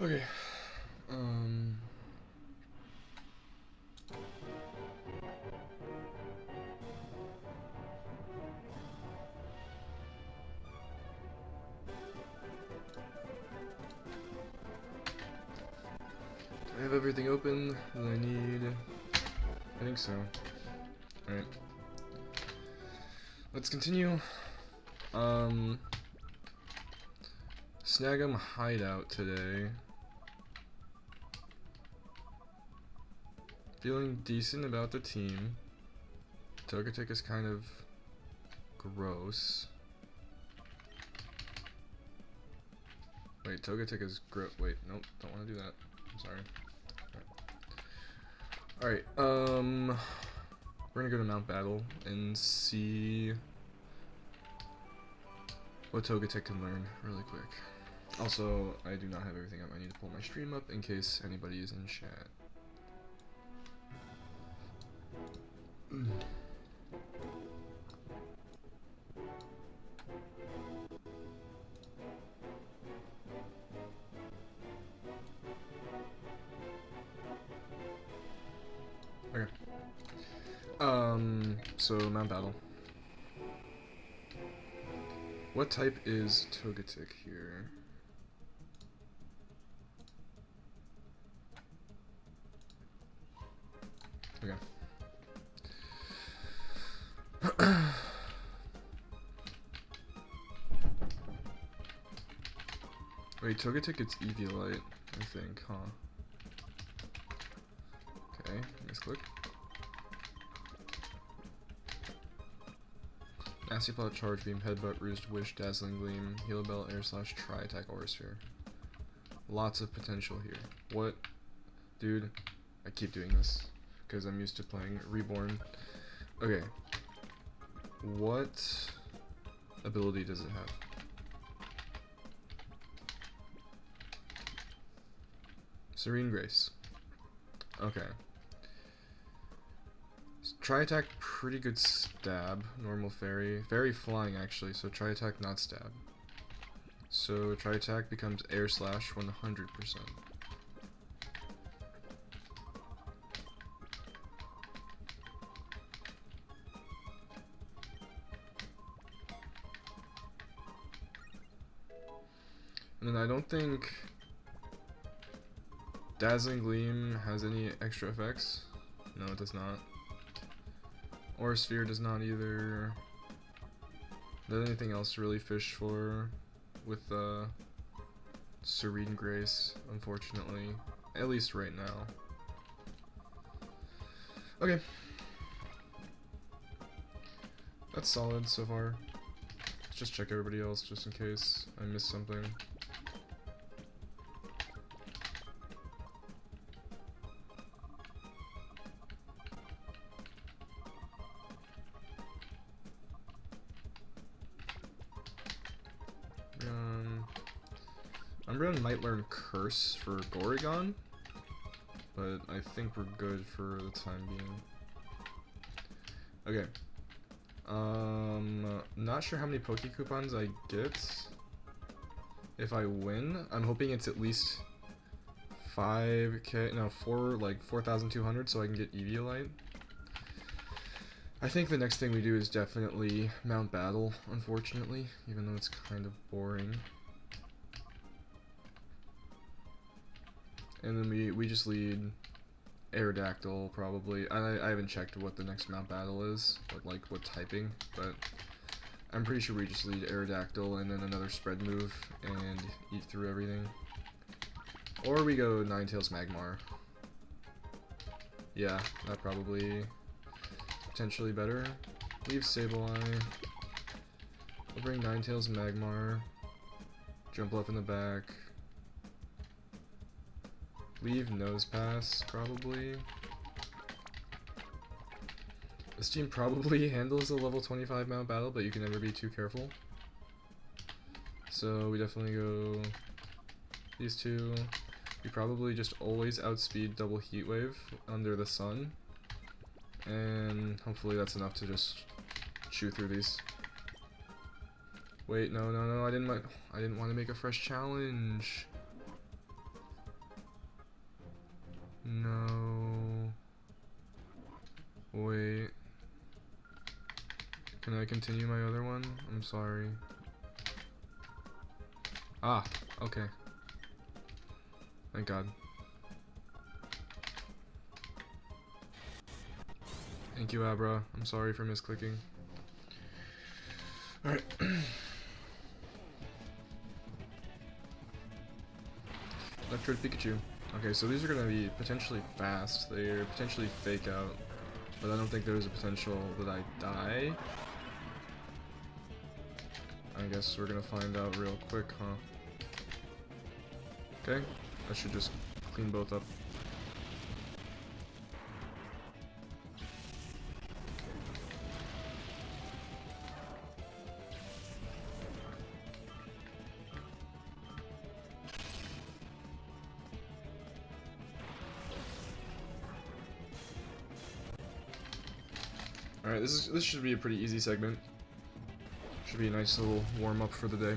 Okay. I have everything open that I need. I think so. Alright. Let's continue. Snagem Hideout today. Feeling decent about the team. Togetic is kind of gross. Wait, Togetic is gross. Wait, nope, don't want to do that. I'm sorry. Alright, we're gonna go to Mount Battle and see what Togetic can learn really quick. Also, I do not have everything up. I need to pull my stream up in case anybody is in chat. Okay. So Mount Battle. What type is Togetic here? Okay. Wait, Togetic gets Eviolite, I think, huh? Okay, misclick. Nasty Plot, Charge Beam, Headbutt, Roost, Wish, Dazzling Gleam, Heal Bell, Air Slash, Tri-Attack, Aura Sphere. Lots of potential here. What? Dude, I keep doing this because I'm used to playing Reborn. Okay. What ability does it have? Serene Grace. Okay. Tri-Attack, pretty good stab. Normal Fairy. Fairy flying, actually, so Tri-Attack, not stab. So Tri-Attack becomes Air Slash 100%. And then I don't think Dazzling Gleam has any extra effects. No, it does not. Aura Sphere does not either. Does anything else to really fish for with Serene Grace, unfortunately. At least right now. Okay. That's solid so far. Let's just check everybody else just in case I missed something. Umbreon might learn Curse for Gorigan, but I think we're good for the time being. Okay. Not sure how many Poke Coupons I get if I win. I'm hoping it's at least 5k, no, 4,200 so I can get Eviolite. I think the next thing we do is definitely Mount Battle, unfortunately, even though it's kind of boring. And then we just lead Aerodactyl, probably. I haven't checked what the nenext Mount Battle is, what typing, but I'm pretty sure we just lead Aerodactyl and then another spread move and eat through everything. Or we go Ninetales Magmar. Yeah, that probably potentially better. Leave Sableye. We'll bring Ninetales Magmar. Jump up in the back. Leave Nose Pass, probably. This team probably handles a level 25 Mount Battle, but you can never be too careful. So we definitely go these two. We probably just always outspeed double Heat Wave under the sun. And hopefully that's enough to just chew through these. Wait, no, I didn't want to make a fresh challenge. I continue my other one? I'm sorry. Ah, okay. Thank God. Thank you, Abra. I'm sorry for misclicking. Alright. Electrode Pikachu. Okay, so these are going to be potentially fast. They're potentially fake out. But I don't think there's a potential that I die. I guess we're going to find out real quick, huh? Okay. I should just clean both up. Alright, this should be a pretty easy segment. Should be a nice little warm-up for the day.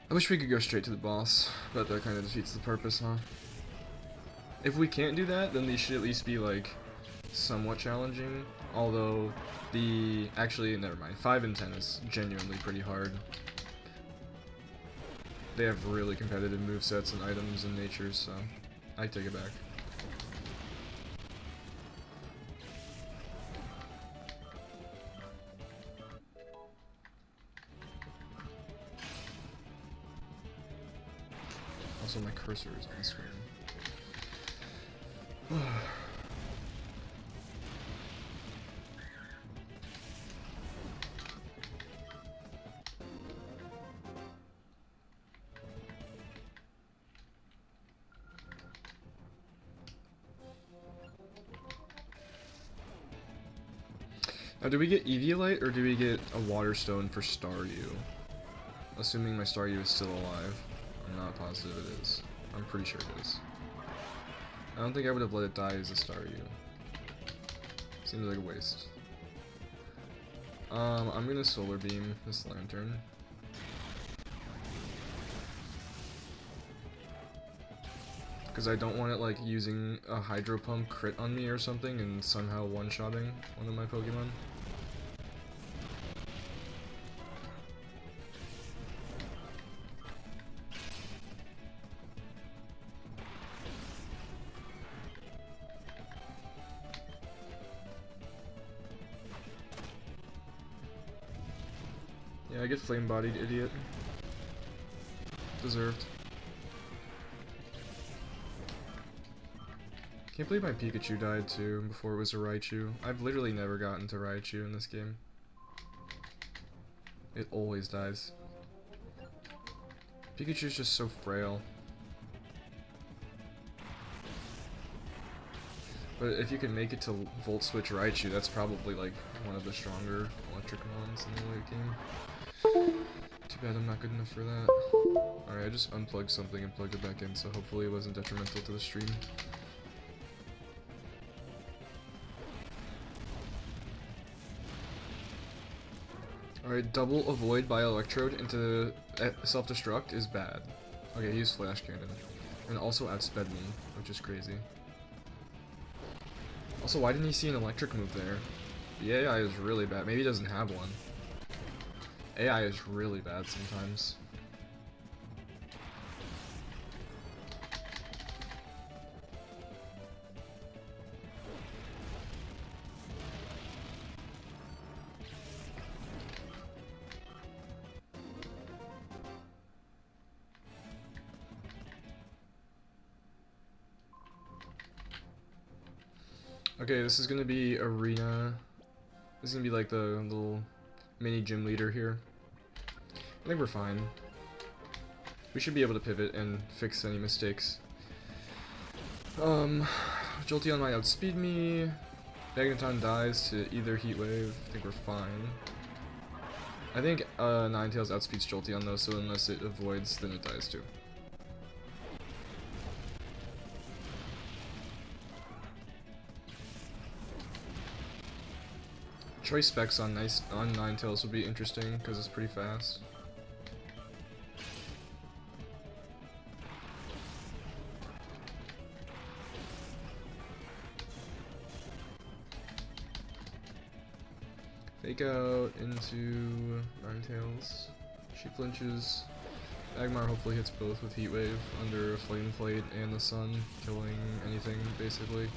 I wish we could go straight to the boss, but that kind of defeats the purpose, huh? If we can't do that, then these should at least be, like, somewhat challenging, although actually, never mind, 5 and 10 is genuinely pretty hard. They have really competitive movesets and items and natures, so I take it back. Also, my cursor is on the screen. Now, do we get Eviolite or do we get a Water Stone for Staryu? Assuming my Staryu is still alive. I'm not positive it is. I'm pretty sure it is. I don't think I would have let it die as a Staryu. Seems like a waste. I'm gonna Solar Beam this Lantern. Because I don't want it like using a Hydro Pump crit on me or something and somehow one-shotting one of my Pokemon. Yeah, I get flame-bodied, idiot. Deserved. Can't believe my Pikachu died too before it was a Raichu. I've literally never gotten to Raichu in this game. It always dies. Pikachu's just so frail. But if you can make it to Volt Switch Raichu, that's probably like one of the stronger electric mons in the late game. Too bad I'm not good enough for that. Alright, I just unplugged something and plugged it back in, so hopefully it wasn't detrimental to the stream. Alright, double avoid by Electrode into self-destruct is bad. Okay, use Flash Cannon. And also outsped me, which is crazy. Also, why didn't he see an electric move there? The AI is really bad. Maybe he doesn't have one. AI is really bad sometimes. Okay, this is gonna be Arena. This is gonna be like the little mini gym leader here. I think we're fine. We should be able to pivot and fix any mistakes. Jolteon might outspeed me. Magneton dies to either Heat Wave. I think we're fine. I think Ninetales outspeeds Jolteon though, so unless it avoids, then it dies too. Choice specs on Ninetales would be interesting because it's pretty fast. Fake out into Ninetales. She flinches. Magmar hopefully hits both with Heat Wave under a Flame Plate and the Sun, killing anything basically.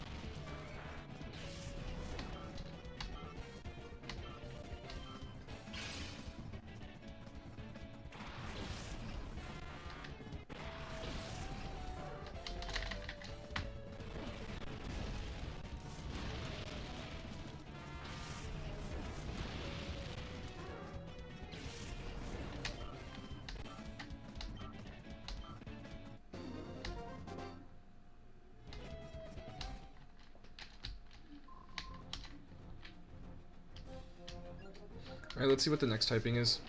Alright, let's see what the next typing is.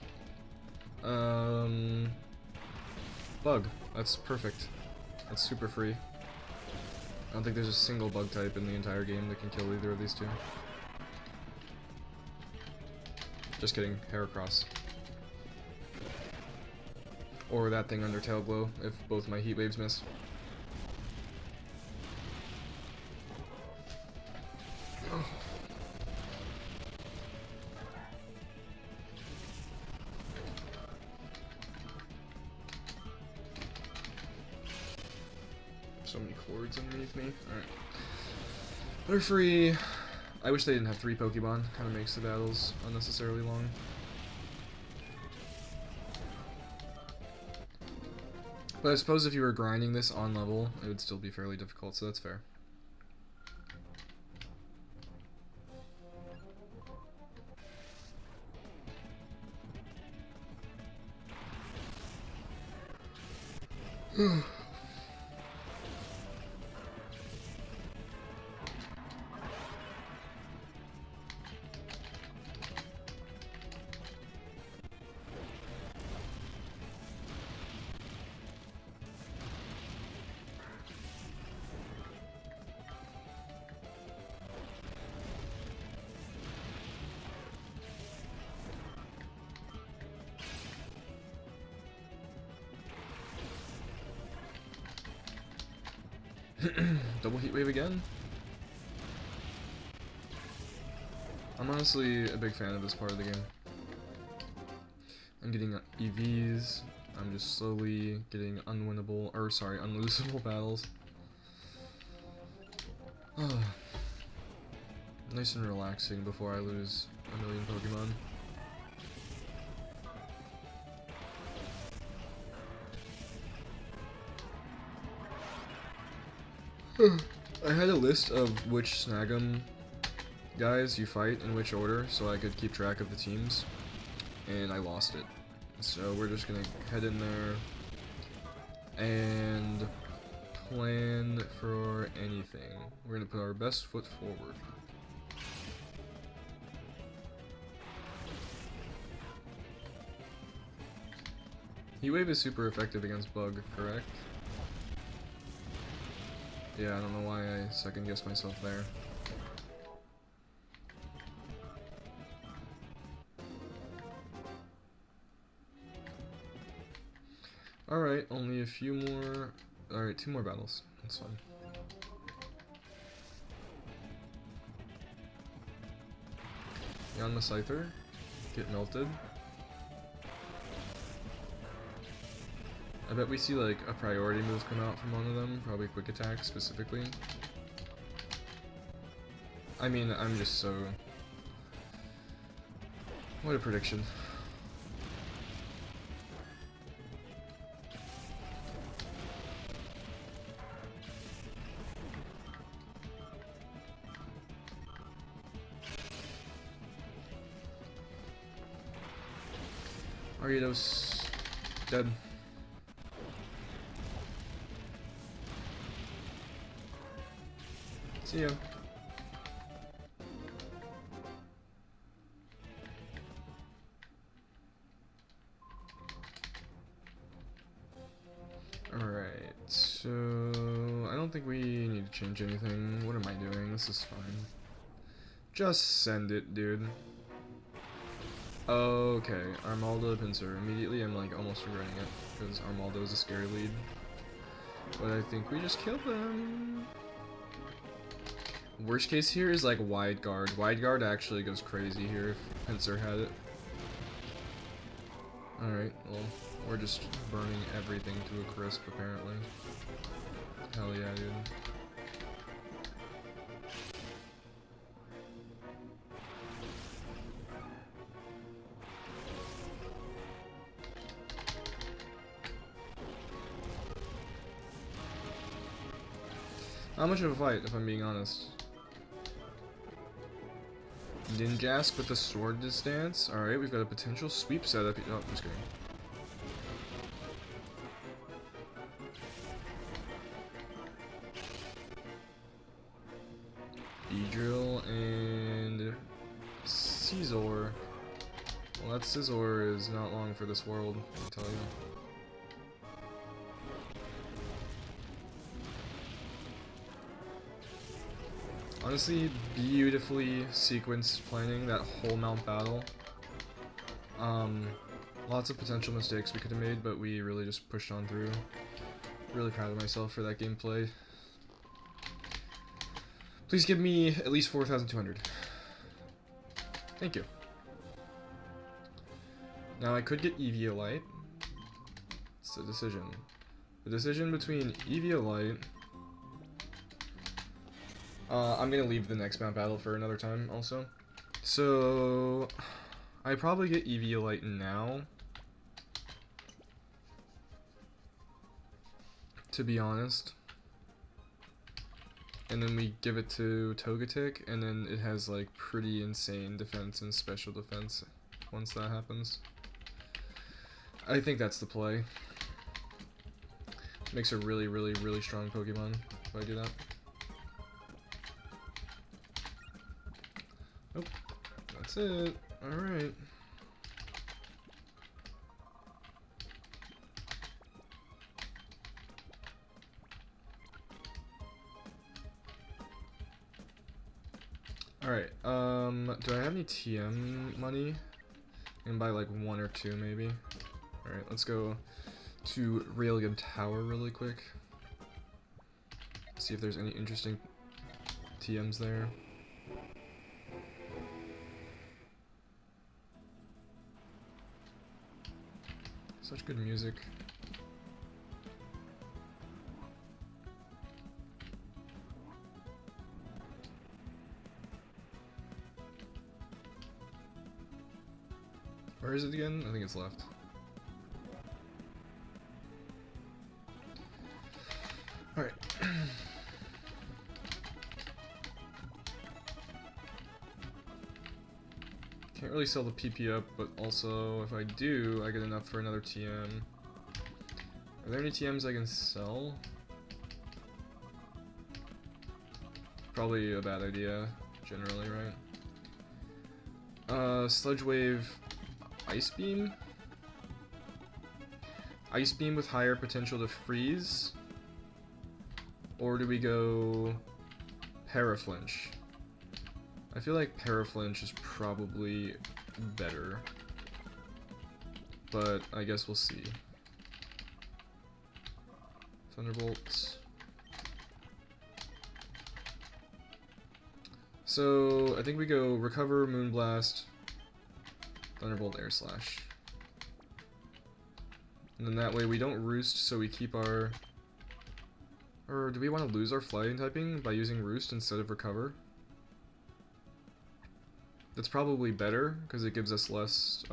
Bug. That's perfect. That's super free. I don't think there's a single bug type in the entire game that can kill either of these two. Just kidding, Heracross. Or that thing under Tail Glow, if both my Heat Waves miss. So many cords underneath me. Alright. They're free. I wish they didn't have 3 Pokemon. Kind of makes the battles unnecessarily long. But I suppose if you were grinding this on level, it would still be fairly difficult, so that's fair. Double Heat Wave again? I'm honestly a big fan of this part of the game. I'm getting EVs, I'm just slowly getting unlosable battles. Nice and relaxing before I lose a million Pokemon. I had a list of which Snagem guys you fight in which order so I could keep track of the teams, and I lost it. So we're just gonna head in there and plan for anything. We're gonna put our best foot forward. Heat Wave is super effective against Bug, correct? Yeah, I don't know why I second-guessed myself there. Alright, only a few more... Alright, 2 more battles. That's fine. Yanma Scyther. Get melted. I bet we see like a priority move come out from one of them, probably Quick Attack specifically. I mean, I'm just so... What a prediction. Ariados dead. See ya. Alright, so I don't think we need to change anything. What am I doing? This is fine. Just send it, dude. Okay, Armaldo Pincer. Immediately I'm like almost regretting it, because Armaldo is a scary lead. But I think we just killed them. Worst case here is like wide guard. Wide guard actually goes crazy here if Pincer had it. Alright, well, we're just burning everything to a crisp apparently. Hell yeah, dude. Not much of a fight, if I'm being honest. Ninjask with the sword distance. Alright, we've got a potential sweep setup. Oh, just kidding. Beedrill and Scizor. Well, that Scizor is not long for this world, I can tell you. Honestly, beautifully sequenced planning that whole mount battle. Lots of potential mistakes we could have made, but we really just pushed on through. Really proud of myself for that gameplay. Please give me at least 4,200. Thank you. Now I could get Eviolite. It's a decision. The decision between Eviolite. I'm gonna leave the next mount battle for another time also. So I probably get Eviolite now, to be honest. And then we give it to Togetic, and then it has like pretty insane defense and special defense once that happens. I think that's the play. Makes a really, really, really strong Pokemon if I do that. Oh, that's it. Alright. Alright, do I have any TM money? I can buy like 1 or 2 maybe. Alright, let's go to Railgun Tower really quick. See if there's any interesting TMs there. Such good music. Where is it again? I think it's left. Alright. Can't really sell the PP up, but also if I do, I get enough for another TM. Are there any TMs I can sell? Probably a bad idea, generally, right? Sludge Wave, Ice Beam? Ice Beam with higher potential to freeze? Or do we go Paraflinch? I feel like Paraflinch is probably better, but I guess we'll see. Thunderbolts. So I think we go Recover, Moonblast, Thunderbolt, Air Slash. And then that way we don't Roost, so we keep our... Or do we want to lose our Flying typing by using Roost instead of Recover? That's probably better, because it gives us less,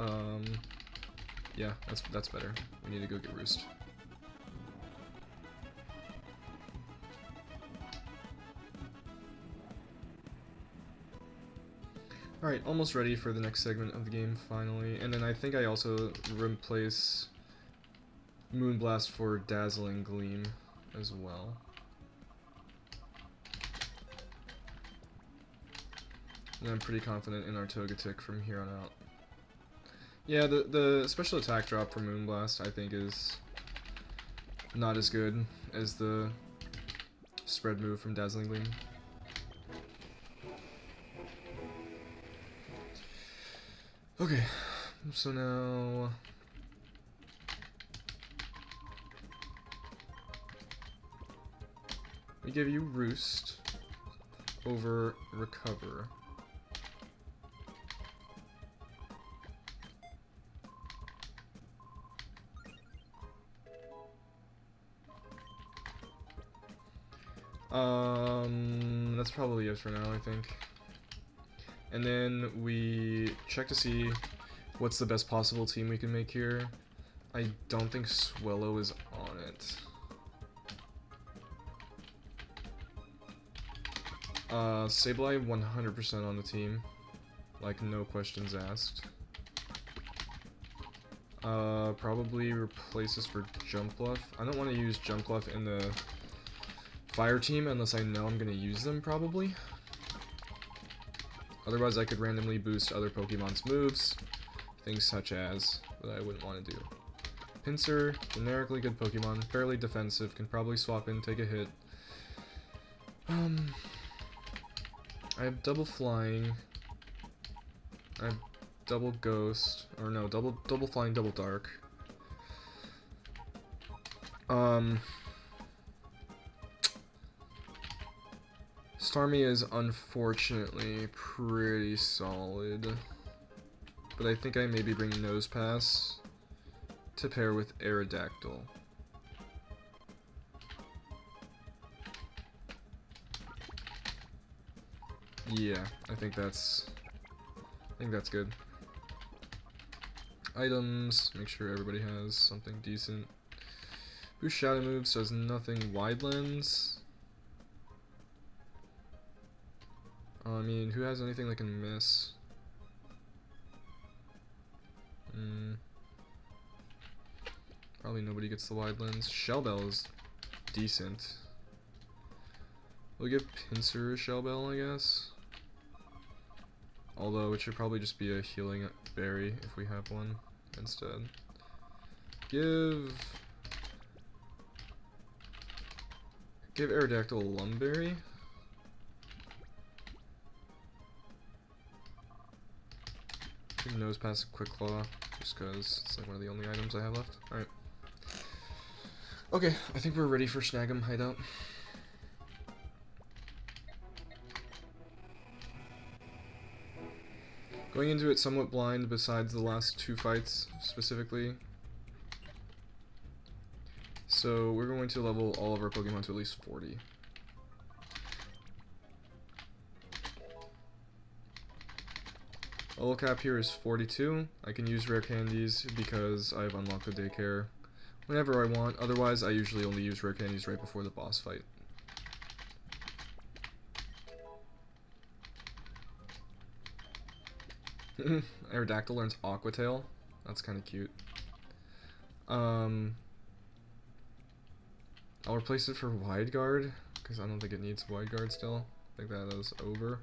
yeah, that's better. We need to go get Roost. Alright, almost ready for the next segment of the game, finally. And then I think I also replace Moonblast for Dazzling Gleam as well. And I'm pretty confident in our Togetic from here on out. Yeah, the special attack drop for Moonblast I think is not as good as the spread move from Dazzling Gleam. Okay, so now we give you Roost over Recover. That's probably it for now, I think. And then we check to see what's the best possible team we can make here. I don't think Swellow is on it. Sableye 100% on the team. Like, no questions asked. Probably replace this for Jump Bluff. I don't want to use Jump Bluff in the Fire team unless I know I'm going to use them, probably. Otherwise, I could randomly boost other Pokemon's moves. Things such as, but I wouldn't want to do. Pinsir, generically good Pokemon, fairly defensive, can probably swap in, take a hit. I have double flying. I have double ghost, or no, double flying, double dark. Starmie is unfortunately pretty solid, but I think I maybe bring Nosepass to pair with Aerodactyl. Yeah, I think that's good. Items, make sure everybody has something decent. Boost Shadow moves does nothing. Wide Lens. I mean, who has anything that can miss? Probably nobody gets the Wide Lens. Shell Bell is decent. We'll give Pinsir a Shell Bell, I guess. Although it should probably just be a healing berry if we have one instead. Give Aerodactyl a Lumberry. Nosepass a Quick Claw, just because it's like one of the only items I have left. Alright. Okay, I think we're ready for Snagem Hideout. Going into it somewhat blind besides the last two fights specifically. So we're going to level all of our Pokemon to at least 40. Lvl Cap here is 42. I can use rare candies because I've unlocked the daycare whenever I want. Otherwise, I usually only use rare candies right before the boss fight. Aerodactyl learns Aqua Tail. That's kind of cute. I'll replace it for Wide Guard because I don't think it needs Wide Guard still. I think that is over.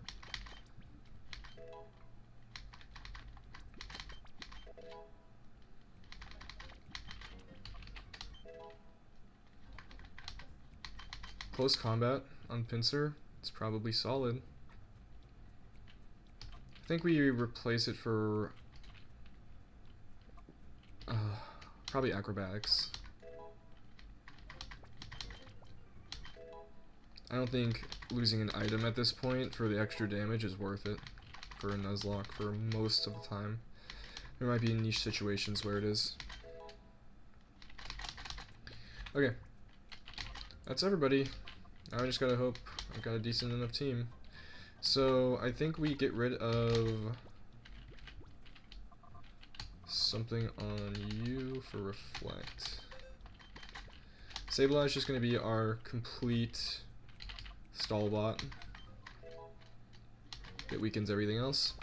Close combat on Pinsir. It's probably solid. I think we replace it for probably Acrobatics. I don't think losing an item at this point for the extra damage is worth it for a Nuzlocke for most of the time. There might be niche situations where it is. Okay. That's everybody. Now I just gotta hope I've got a decent enough team. So I think we get rid of something on you for Reflect. Sableye is just gonna be our complete Stallbot. It weakens everything else.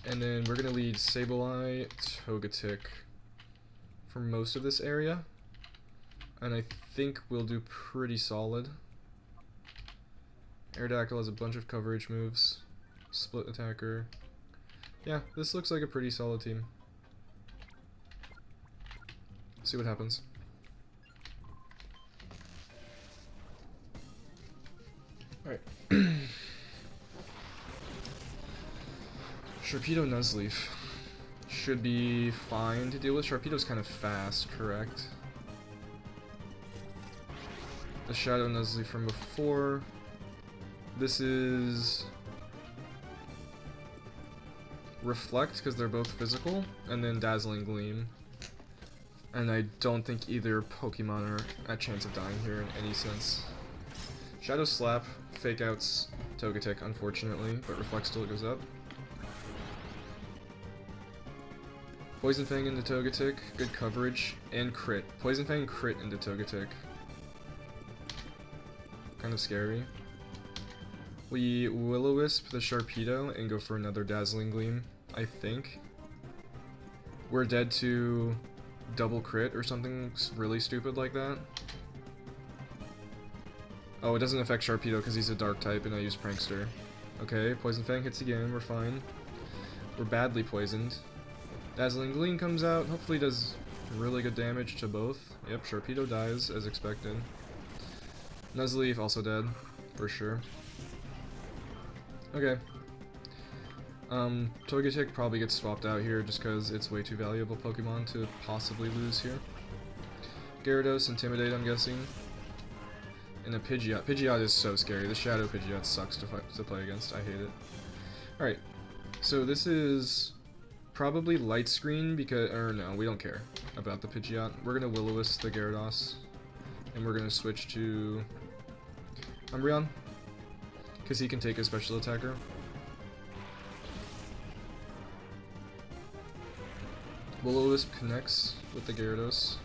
And then we're gonna lead Sableye, Togetic for most of this area. And I think we'll do pretty solid. Aerodactyl has a bunch of coverage moves. Split attacker. Yeah, this looks like a pretty solid team. See what happens. Alright. Sharpedo Nuzleaf should be fine to deal with. Sharpedo's kind of fast, correct? The Shadow Nuzleaf from before. This is Reflect, because they're both physical, and then Dazzling Gleam. And I don't think either Pokemon are at chance of dying here in any sense. Shadow Slap, Fake Outs Togetic, unfortunately, but Reflect still goes up. Poison Fang into Togetic, good coverage, and crit. Poison Fang crit into Togetic. Kind of scary. We Will-O-Wisp the Sharpedo and go for another Dazzling Gleam, I think. We're dead to double crit or something really stupid like that. Oh, it doesn't affect Sharpedo because he's a dark type and I use Prankster. Okay, Poison Fang hits again, we're fine. We're badly poisoned. Dazzling Gleam comes out, hopefully does really good damage to both. Yep, Sharpedo dies as expected. Nuzleaf also dead, for sure. Okay. Togetic probably gets swapped out here just because it's way too valuable Pokemon to possibly lose here. Gyarados, Intimidate, I'm guessing. And a Pidgeot. Pidgeot is so scary. The Shadow Pidgeot sucks to play against. I hate it. Alright. So this is probably Light Screen because... or no, we don't care about the Pidgeot. We're going to Will-O-Wisp the Gyarados. And we're going to switch to Umbreon. Because he can take a special attacker. Will-O-Wisp connects with the Gyarados.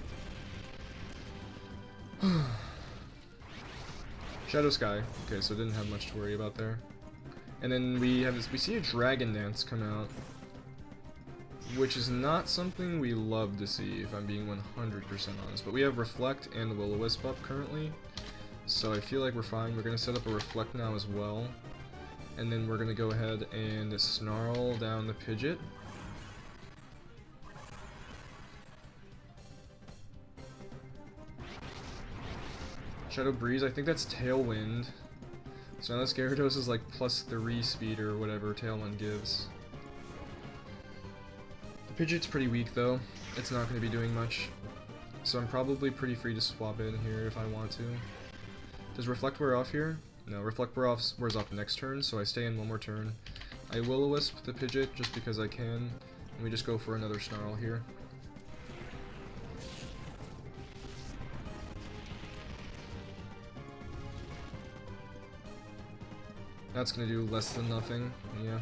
Shadow Sky. Okay, so didn't have much to worry about there. And then we have this. We see a Dragon Dance come out, which is not something we love to see, if I'm being 100% honest. But we have Reflect and the Will-O-Wisp up currently, so I feel like we're fine. We're gonna set up a Reflect now as well, and then we're gonna go ahead and Snarl down the Pidgeot. Shadow Breeze, I think that's Tailwind. So now this Gyarados is like +3 speed or whatever Tailwind gives. The Pidgeot's pretty weak though. It's not going to be doing much. So I'm probably pretty free to swap in here if I want to. Does Reflect wear off here? No, Reflect wears off next turn, so I stay in one more turn. I Will-O-Wisp the Pidgeot just because I can, and we just go for another Snarl here. That's gonna do less than nothing, yeah.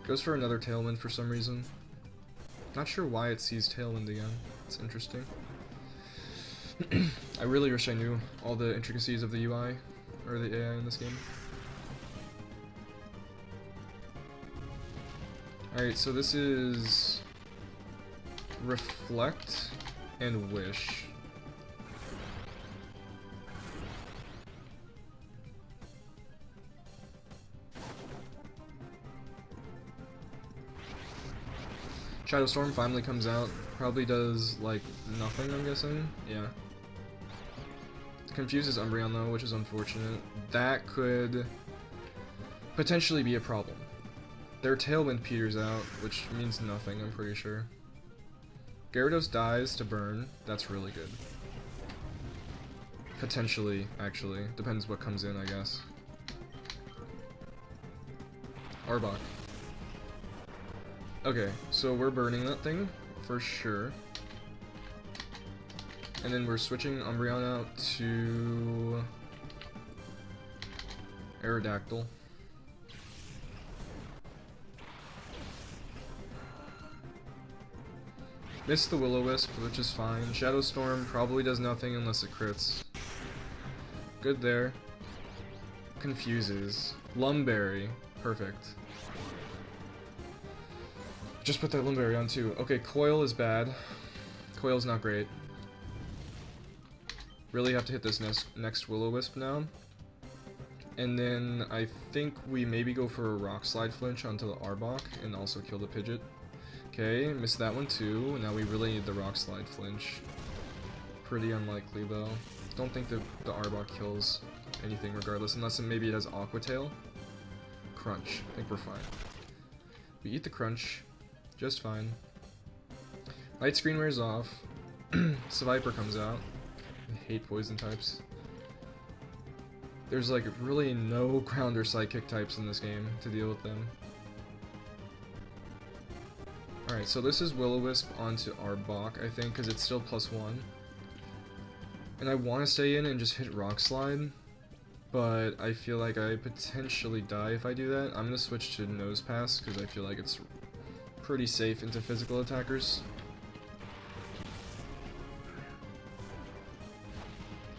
Goes for another Tailwind for some reason. Not sure why it sees Tailwind again. It's interesting. I really wish I knew all the intricacies of the UI, or the AI in this game. Alright, so this is Reflect and Wish. Shadow Storm finally comes out. Probably does, like, nothing, I'm guessing. Yeah. Confuses Umbreon, though, which is unfortunate. That could potentially be a problem. Their Tailwind peters out, which means nothing, I'm pretty sure. Gyarados dies to burn. That's really good. Potentially, actually. Depends what comes in, I guess. Arbok. Okay, so we're burning that thing, for sure. And then we're switching Umbreon out to Aerodactyl. Missed the Will-O-Wisp, which is fine. Shadow Storm probably does nothing unless it crits. Good there. Confuses. Lumberry. Perfect. Just put that Lumberry on too. Okay, Coil is bad. Coil's not great. Really have to hit this next Will-O-Wisp now. And then I think we maybe go for a Rock Slide Flinch onto the Arbok and also kill the Pidgeot. Okay, missed that one too. Now we really need the Rock Slide Flinch. Pretty unlikely though. Don't think the Arbok kills anything regardless, unless maybe it has Aqua Tail. crunch. I think we're fine. We eat the crunch, just fine. Light screen wears off. Seviper comes out. I hate poison types. There's like really no ground or psychic types in this game to deal with them. Alright, so this is Will-O-Wisp onto Arbok, I think, because it's still +1. And I want to stay in and just hit Rock Slide, but I feel like I potentially die if I do that. I'm going to switch to Nose Pass, because I feel like it's pretty safe into physical attackers.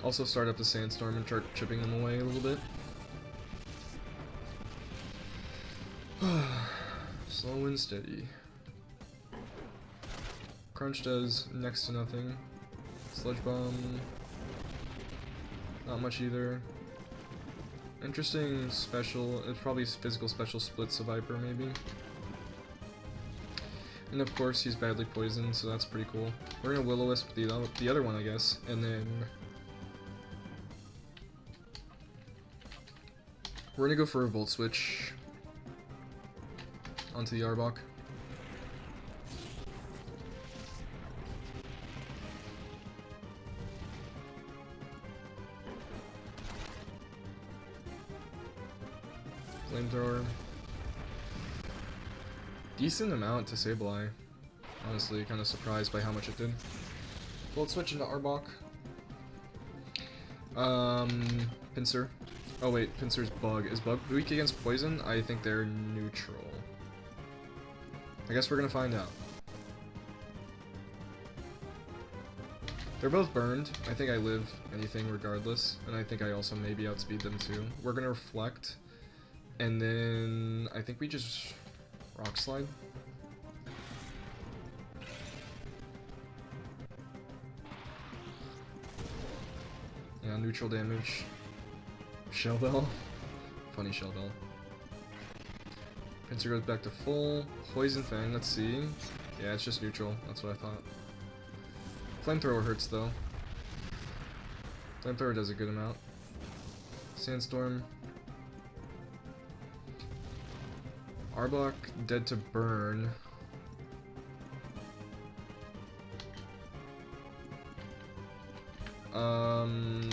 Also start up the Sandstorm and start chipping them away a little bit. Slow and steady. Crunch does next to nothing. Sludge Bomb, not much either. Interesting special, it's probably physical special splits a Viper maybe. And of course he's badly poisoned, so that's pretty cool. We're gonna Will-O-Wisp the other one, I guess, and then we're gonna go for a Volt Switch onto the Arbok. Flamethrower. Decent amount to Sableye. Honestly, kind of surprised by how much it did. Volt Switch into Arbok. Pinsir. Oh wait, Pinsir's Bug. Is Bug weak against poison? I think they're neutral. I guess we're gonna find out. They're both burned. I think I live anything regardless, and I think I also maybe outspeed them too. We're gonna Reflect, and then I think we just Rock Slide. Yeah, neutral damage. Shell Bell. Funny Shell Bell. Pinsir goes back to full. Poison Fang, let's see. Yeah, it's just neutral. That's what I thought. Flamethrower hurts though. Flamethrower does a good amount. Sandstorm. Arbok dead to burn.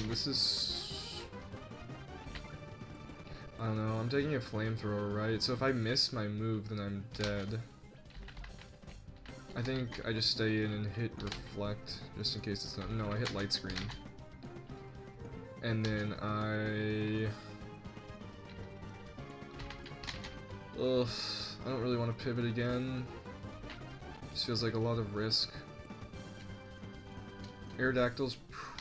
This is... I don't know, I'm taking a Flamethrower, right? So if I miss my move, then I'm dead. I think I just stay in and hit Reflect, just in case it's not... No, I hit Light Screen. And then Ugh, I don't really want to pivot again. This feels like a lot of risk. Aerodactyl's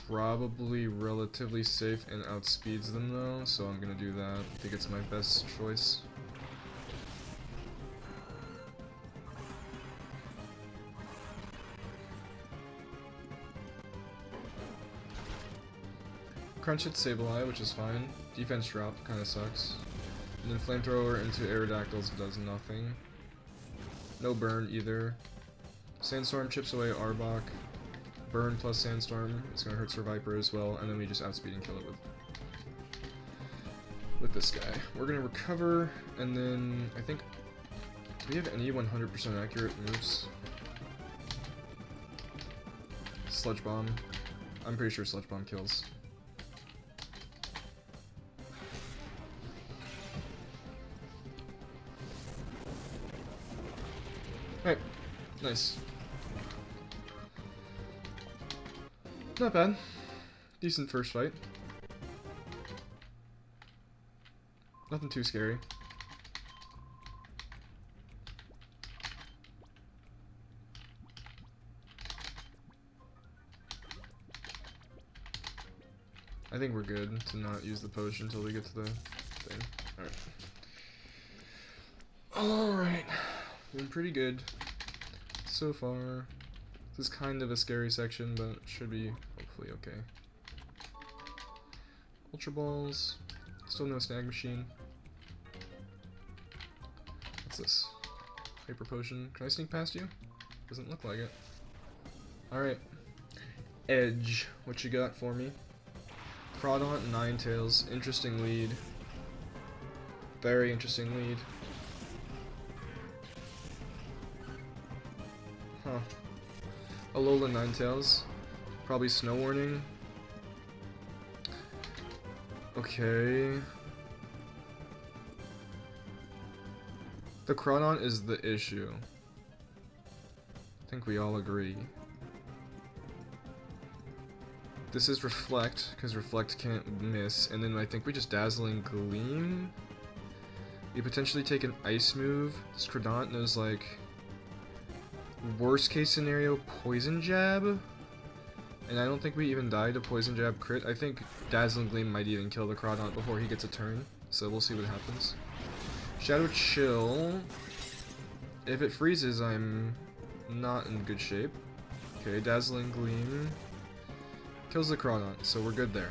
probably relatively safe and outspeeds them though, so I'm gonna do that. I think it's my best choice. Crunch hits Sableye, which is fine. Defense drop kinda sucks. And then Flamethrower into Aerodactyls does nothing. No burn either. Sandstorm chips away Arbok. Burn plus Sandstorm. It's gonna hurt Viper as well, and then we just outspeed and kill it with this guy. We're gonna recover, and then I think... Do we have any 100% accurate moves? Sludge Bomb. I'm pretty sure Sludge Bomb kills. Alright, nice. Not bad. Decent first fight. Nothing too scary. I think we're good to not use the potion until we get to the thing. Alright. Alright. Doing pretty good so far. This is kind of a scary section, but it should be hopefully okay. Ultra Balls. Still no Snag Machine. What's this? Hyper Potion. Can I sneak past you? Doesn't look like it. Alright. Edge. What you got for me? Crawdaunt, Ninetales. Interesting lead. Very interesting lead. Huh. Alola Ninetales. Probably Snow Warning. Okay. The Crawdon is the issue. I think we all agree. This is Reflect, because Reflect can't miss, and then I think we just Dazzling Gleam. You potentially take an Ice move. This Crawdon knows, like, worst case scenario, Poison Jab. And I don't think we even die to Poison Jab crit. I think Dazzling Gleam might even kill the Crawdon before he gets a turn, so we'll see what happens. Shadow Chill. If it freezes, I'm not in good shape. Okay, Dazzling Gleam. Kills the Crawdon, so we're good there.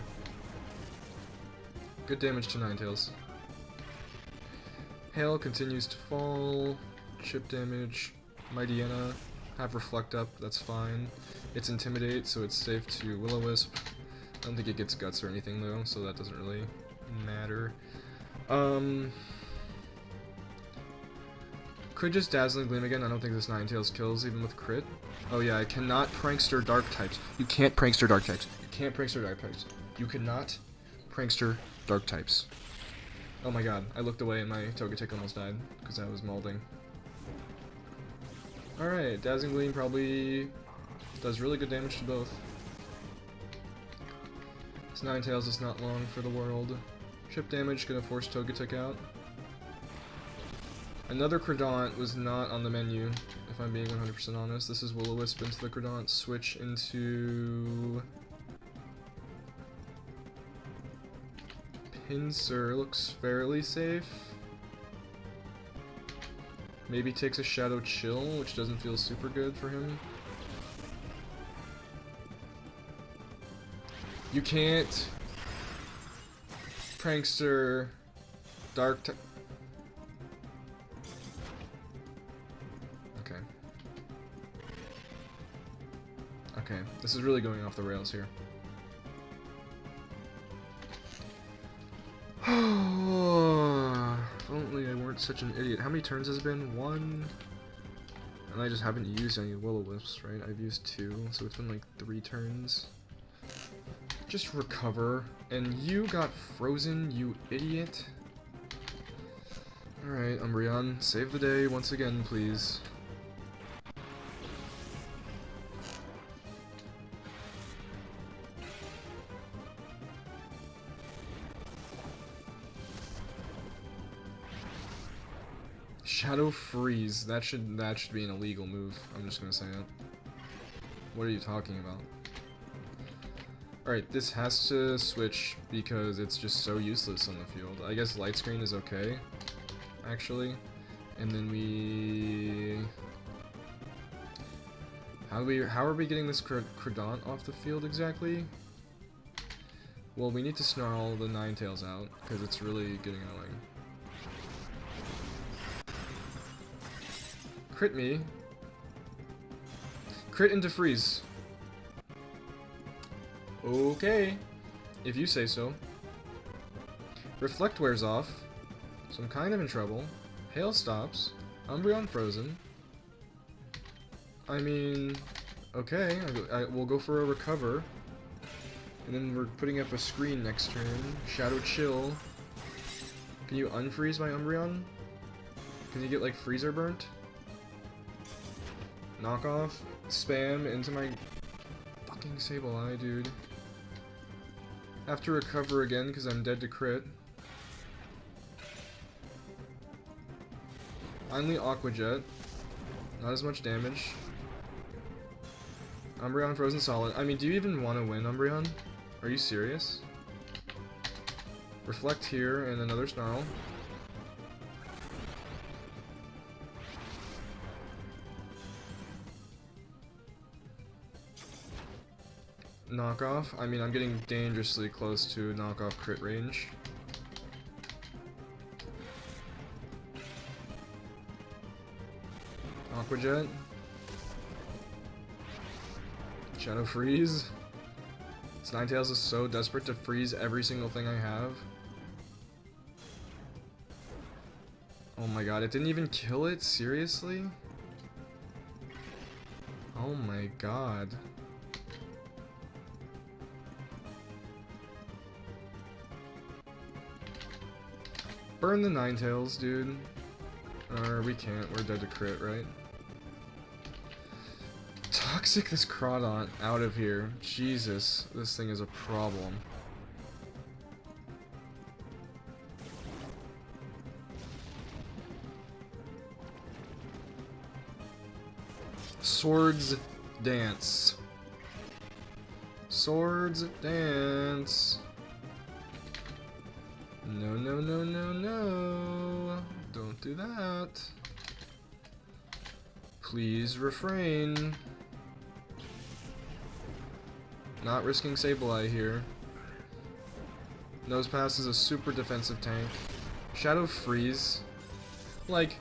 Good damage to Ninetales. Hail continues to fall. Chip damage. Mightyena. Have Reflect up, that's fine. It's Intimidate, so it's safe to Will-O-Wisp. I don't think it gets Guts or anything though, so that doesn't really matter. Could just Dazzling Gleam again. I don't think this Ninetales kills even with crit. Oh yeah, I cannot Prankster Dark types. You can't Prankster Dark types. You can't Prankster Dark types. You cannot Prankster Dark types. Oh my god, I looked away and my Togetic almost died because I was molding. Alright, Dazzling Gleam probably does really good damage to both. This Ninetales is not long for the world. Chip damage, gonna force Togetic out. Another Crawdon was not on the menu, if I'm being 100% honest. This is Will-O-Wisp into the Crawdon, switch into... Pinsir looks fairly safe. Maybe takes a Shadow Chill, which doesn't feel super good for him. You can't Prankster Dark type. Okay. Okay, this is really going off the rails here. If only I weren't such an idiot. How many turns has it been? 1? And I just haven't used any Will-O-Wisps, right? I've used 2, so it's been like 3 turns. Just recover. And you got frozen, you idiot. Alright, Umbreon, save the day once again, please. Shadow Freeze. That should be an illegal move. I'm just gonna say that. What are you talking about? Alright, this has to switch because it's just so useless on the field. I guess Light Screen is okay, actually. And then we... How are we getting this Crawdon off the field exactly? Well, we need to snarl the Ninetales out, because it's really getting annoying. Crit me. Crit into freeze. Okay. If you say so. Reflect wears off. So I'm kind of in trouble. Hail stops. Umbreon frozen. I mean... Okay, we'll go for a recover. And then we're putting up a screen next turn. Shadow Chill. Can you unfreeze my Umbreon? Can you get like freezer burnt? Knockoff. Spam into my fucking Sableye, dude. Have to recover again because I'm dead to crit. Finally Aqua Jet. Not as much damage. Umbreon frozen solid. I mean, do you even want to win, Umbreon? Are you serious? Reflect here and another Snarl. Knockoff. I mean, I'm getting dangerously close to knockoff crit range. Aqua Jet. Shadow Freeze. This Ninetales is so desperate to freeze every single thing I have. Oh my god, it didn't even kill it? Seriously? Oh my god. Burn the Ninetales, dude. Or we can't, we're dead to crit, right? Toxic this Crawdont out of here. Jesus, this thing is a problem. Swords dance. Swords dance. No, no, no, no, no. Don't do that. Please refrain. Not risking Sableye here. Nosepass is a super defensive tank. Shadow Freeze. Like...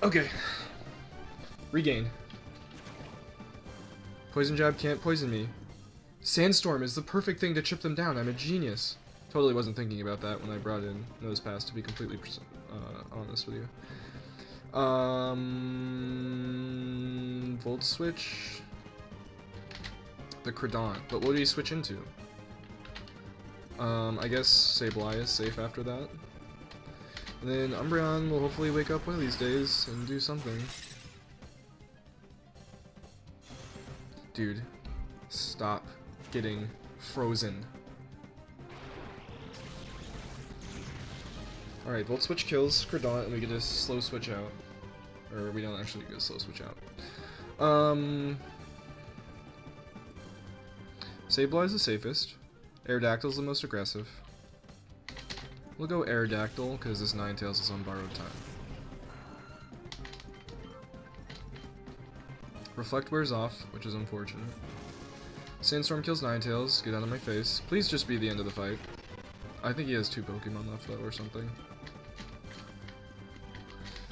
Okay. Regain. Poison Jab can't poison me. Sandstorm is the perfect thing to chip them down. I'm a genius. Totally wasn't thinking about that when I brought in Nosepass, to be completely honest with you. Volt Switch. The Cradant. But what do you switch into? I guess Sableye is safe after that. And then Umbreon will hopefully wake up one of these days and do something. Dude, stop getting frozen. Alright, Volt Switch kills Cradant and we get a slow switch out. Or we don't actually get a slow switch out. Sableye is the safest. Aerodactyl is the most aggressive. We'll go Aerodactyl because this Ninetales is on borrowed time. Reflect wears off, which is unfortunate. Sandstorm kills Ninetales. Get out of my face. Please just be the end of the fight. I think he has 2 Pokemon left though, or something.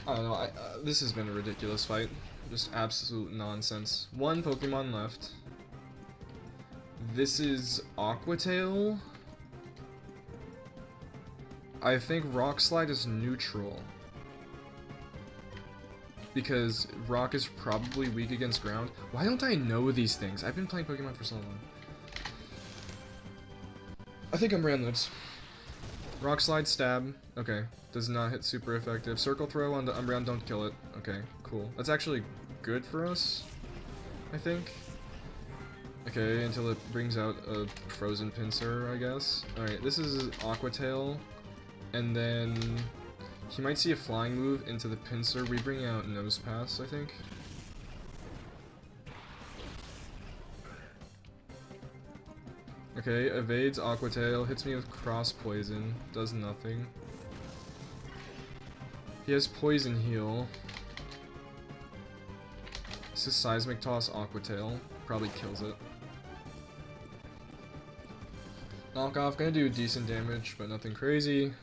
I don't know. This has been a ridiculous fight. Just absolute nonsense. 1 Pokemon left. This is Aquatail. I think Rock Slide is neutral. Because Rock is probably weak against ground. Why don't I know these things? I've been playing Pokemon for so long. I think Umbreon lives. Rock Slide, Stab. Okay. Does not hit super effective. Circle Throw on the Umbreon, don't kill it. Okay, cool. That's actually good for us, I think. Okay, until it brings out a Frozen Pinsir, I guess. Alright, this is Aquatail. And then he might see a flying move into the Pinsir. We bring out Nosepass, I think. Okay, evades Aquatail, hits me with Cross Poison, does nothing. He has Poison Heal. This is Seismic Toss Aquatail, probably kills it. Knockoff, gonna do decent damage, but nothing crazy.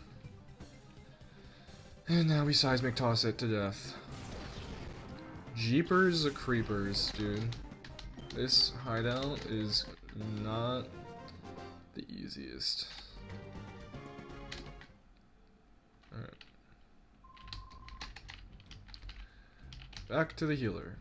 And now we Seismic Toss it to death. Jeepers Creepers, dude. This hideout is not the easiest. Alright. Back to the healer.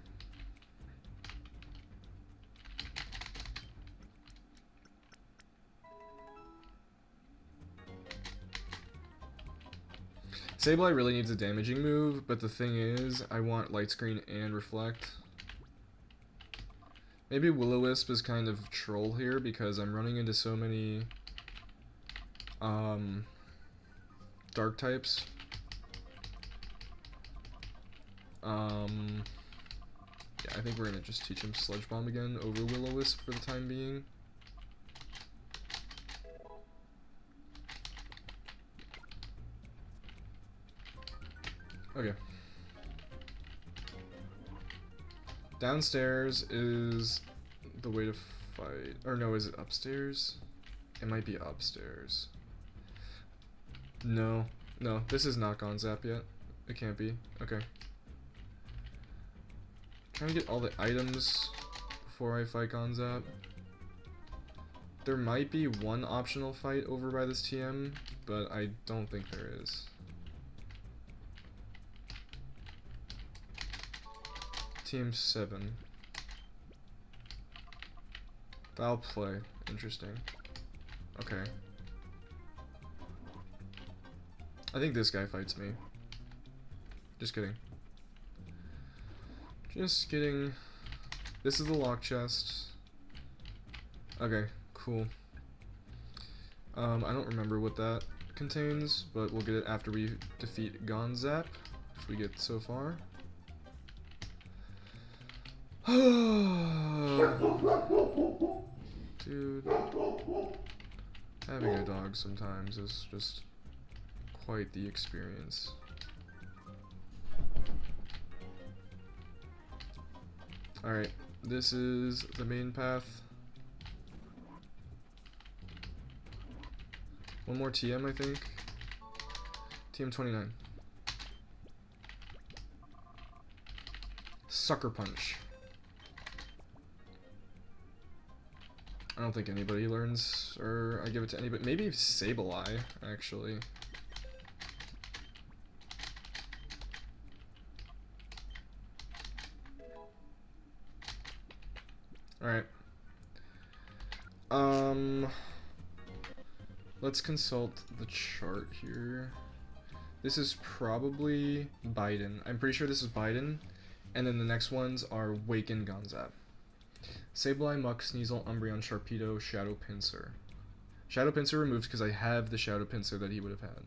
Sableye really needs a damaging move, but the thing is, I want Light Screen and Reflect. Maybe Will-O-Wisp is kind of troll here because I'm running into so many dark types. Yeah, I think we're gonna just teach him Sludge Bomb again over Will-O-Wisp for the time being. Okay. Downstairs is the way to fight. Or no, is it upstairs? It might be upstairs. No. No, this is not gone zap yet. It can't be. Okay. Trying to get all the items before I fight Gonzap. There might be one optional fight over by this TM, but I don't think there is. Team 7. Foul play. Interesting. Okay. I think this guy fights me. Just kidding. Just kidding. This is the lock chest. Okay, cool. I don't remember what that contains, but we'll get it after we defeat Gonzap, if we get so far. Dude, having a dog sometimes is just quite the experience. Alright, this is the main path. One more TM, I think. TM 29. Sucker Punch. I don't think anybody learns, or I give it to anybody. Maybe Sableye, actually. Alright. Let's consult the chart here. This is probably Biden. I'm pretty sure this is Biden. And then the next ones are Waken, Gonzap. Sableye, Muck, Sneasel, Umbreon, Sharpedo, Shadow Pinsir. Shadow Pinsir removed because I have the Shadow Pinsir that he would have had.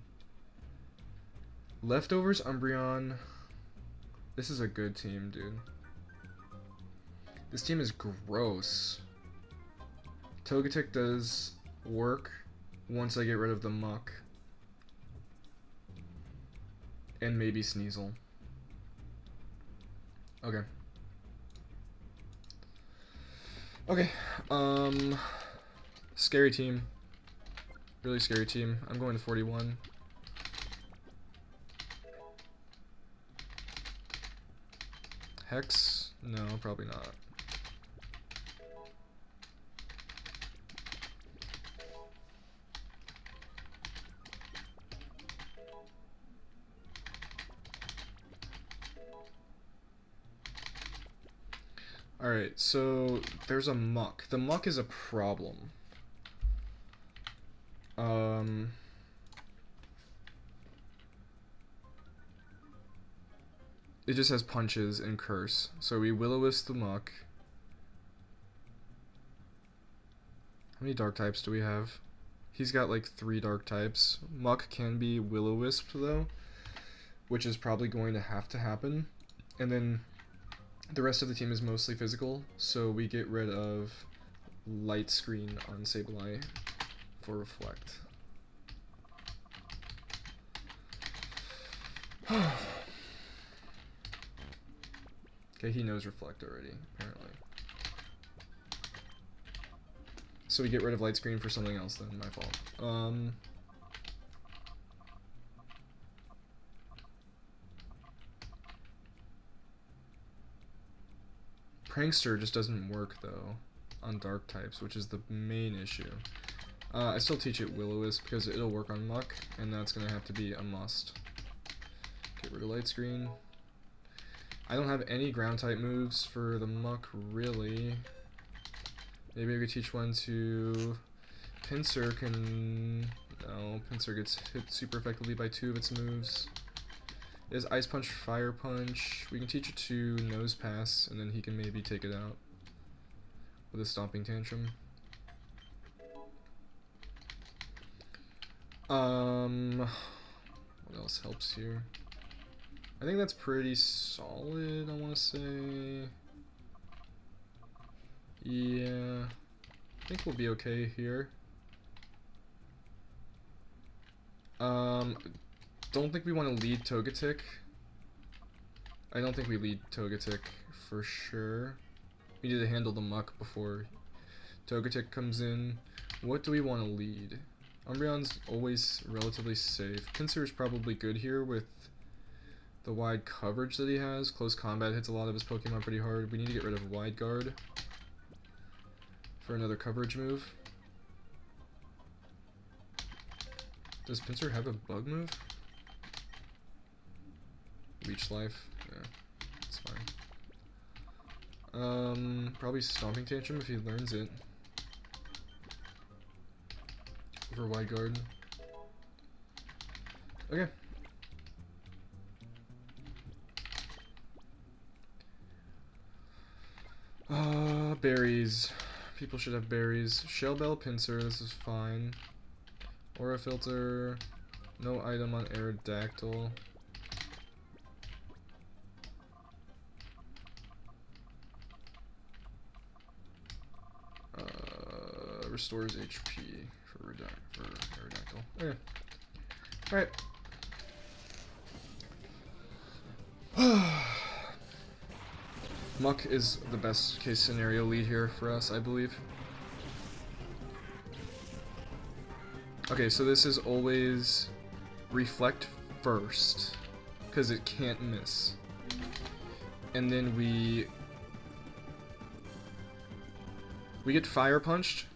Leftovers, Umbreon. This is a good team, dude. This team is gross. Togetic does work once I get rid of the Muck. And maybe Sneasel. Okay. Okay, scary team. Really scary team. I'm going to 41. Hex? No, probably not. Alright, so there's a Muck. The Muck is a problem. It just has punches and curse. So we Will-O-Wisp the Muck. How many dark types do we have? He's got like 3 dark types. Muck can be Will-O-Wisped though, which is probably going to have to happen. And then the rest of the team is mostly physical, so we get rid of Light Screen on Sableye for Reflect. Okay, he knows Reflect already, apparently. So we get rid of Light Screen for something else then, my fault. Prankster just doesn't work though on dark types, which is the main issue. I still teach it Will-O-Wisp because it'll work on Muck, and that's gonna have to be a must. Get rid of Light Screen. I don't have any ground type moves for the Muck really. Maybe I could teach one to Pinsir. No, Pinsir gets hit super effectively by 2 of its moves. It has Ice Punch, Fire Punch. We can teach it to Nose Pass, and then he can maybe take it out with a Stomping Tantrum. What else helps here? I think that's pretty solid, I want to say. Yeah, I think we'll be okay here. Don't think we want to lead Togetic. I don't think we lead Togetic for sure. We need to handle the Muck before Togetic comes in. What do we want to lead? Umbreon's always relatively safe. Pinsir is probably good here with the wide coverage that he has. Close combat hits a lot of his Pokemon pretty hard. We need to get rid of Wide Guard for another coverage move. Does Pinsir have a bug move? Leech Life? Yeah, it's fine. Probably Stomping Tantrum if he learns it. Over Wide Guard. Okay. Berries. People should have berries. Shell Bell Pincer, this is fine. Aura Filter. No item on Aerodactyl. Restores HP for Aerodactyl. Okay. Alright. Muck is the best case scenario lead here for us, I believe. Okay, so this is always Reflect first, because it can't miss. And then we get Fire Punched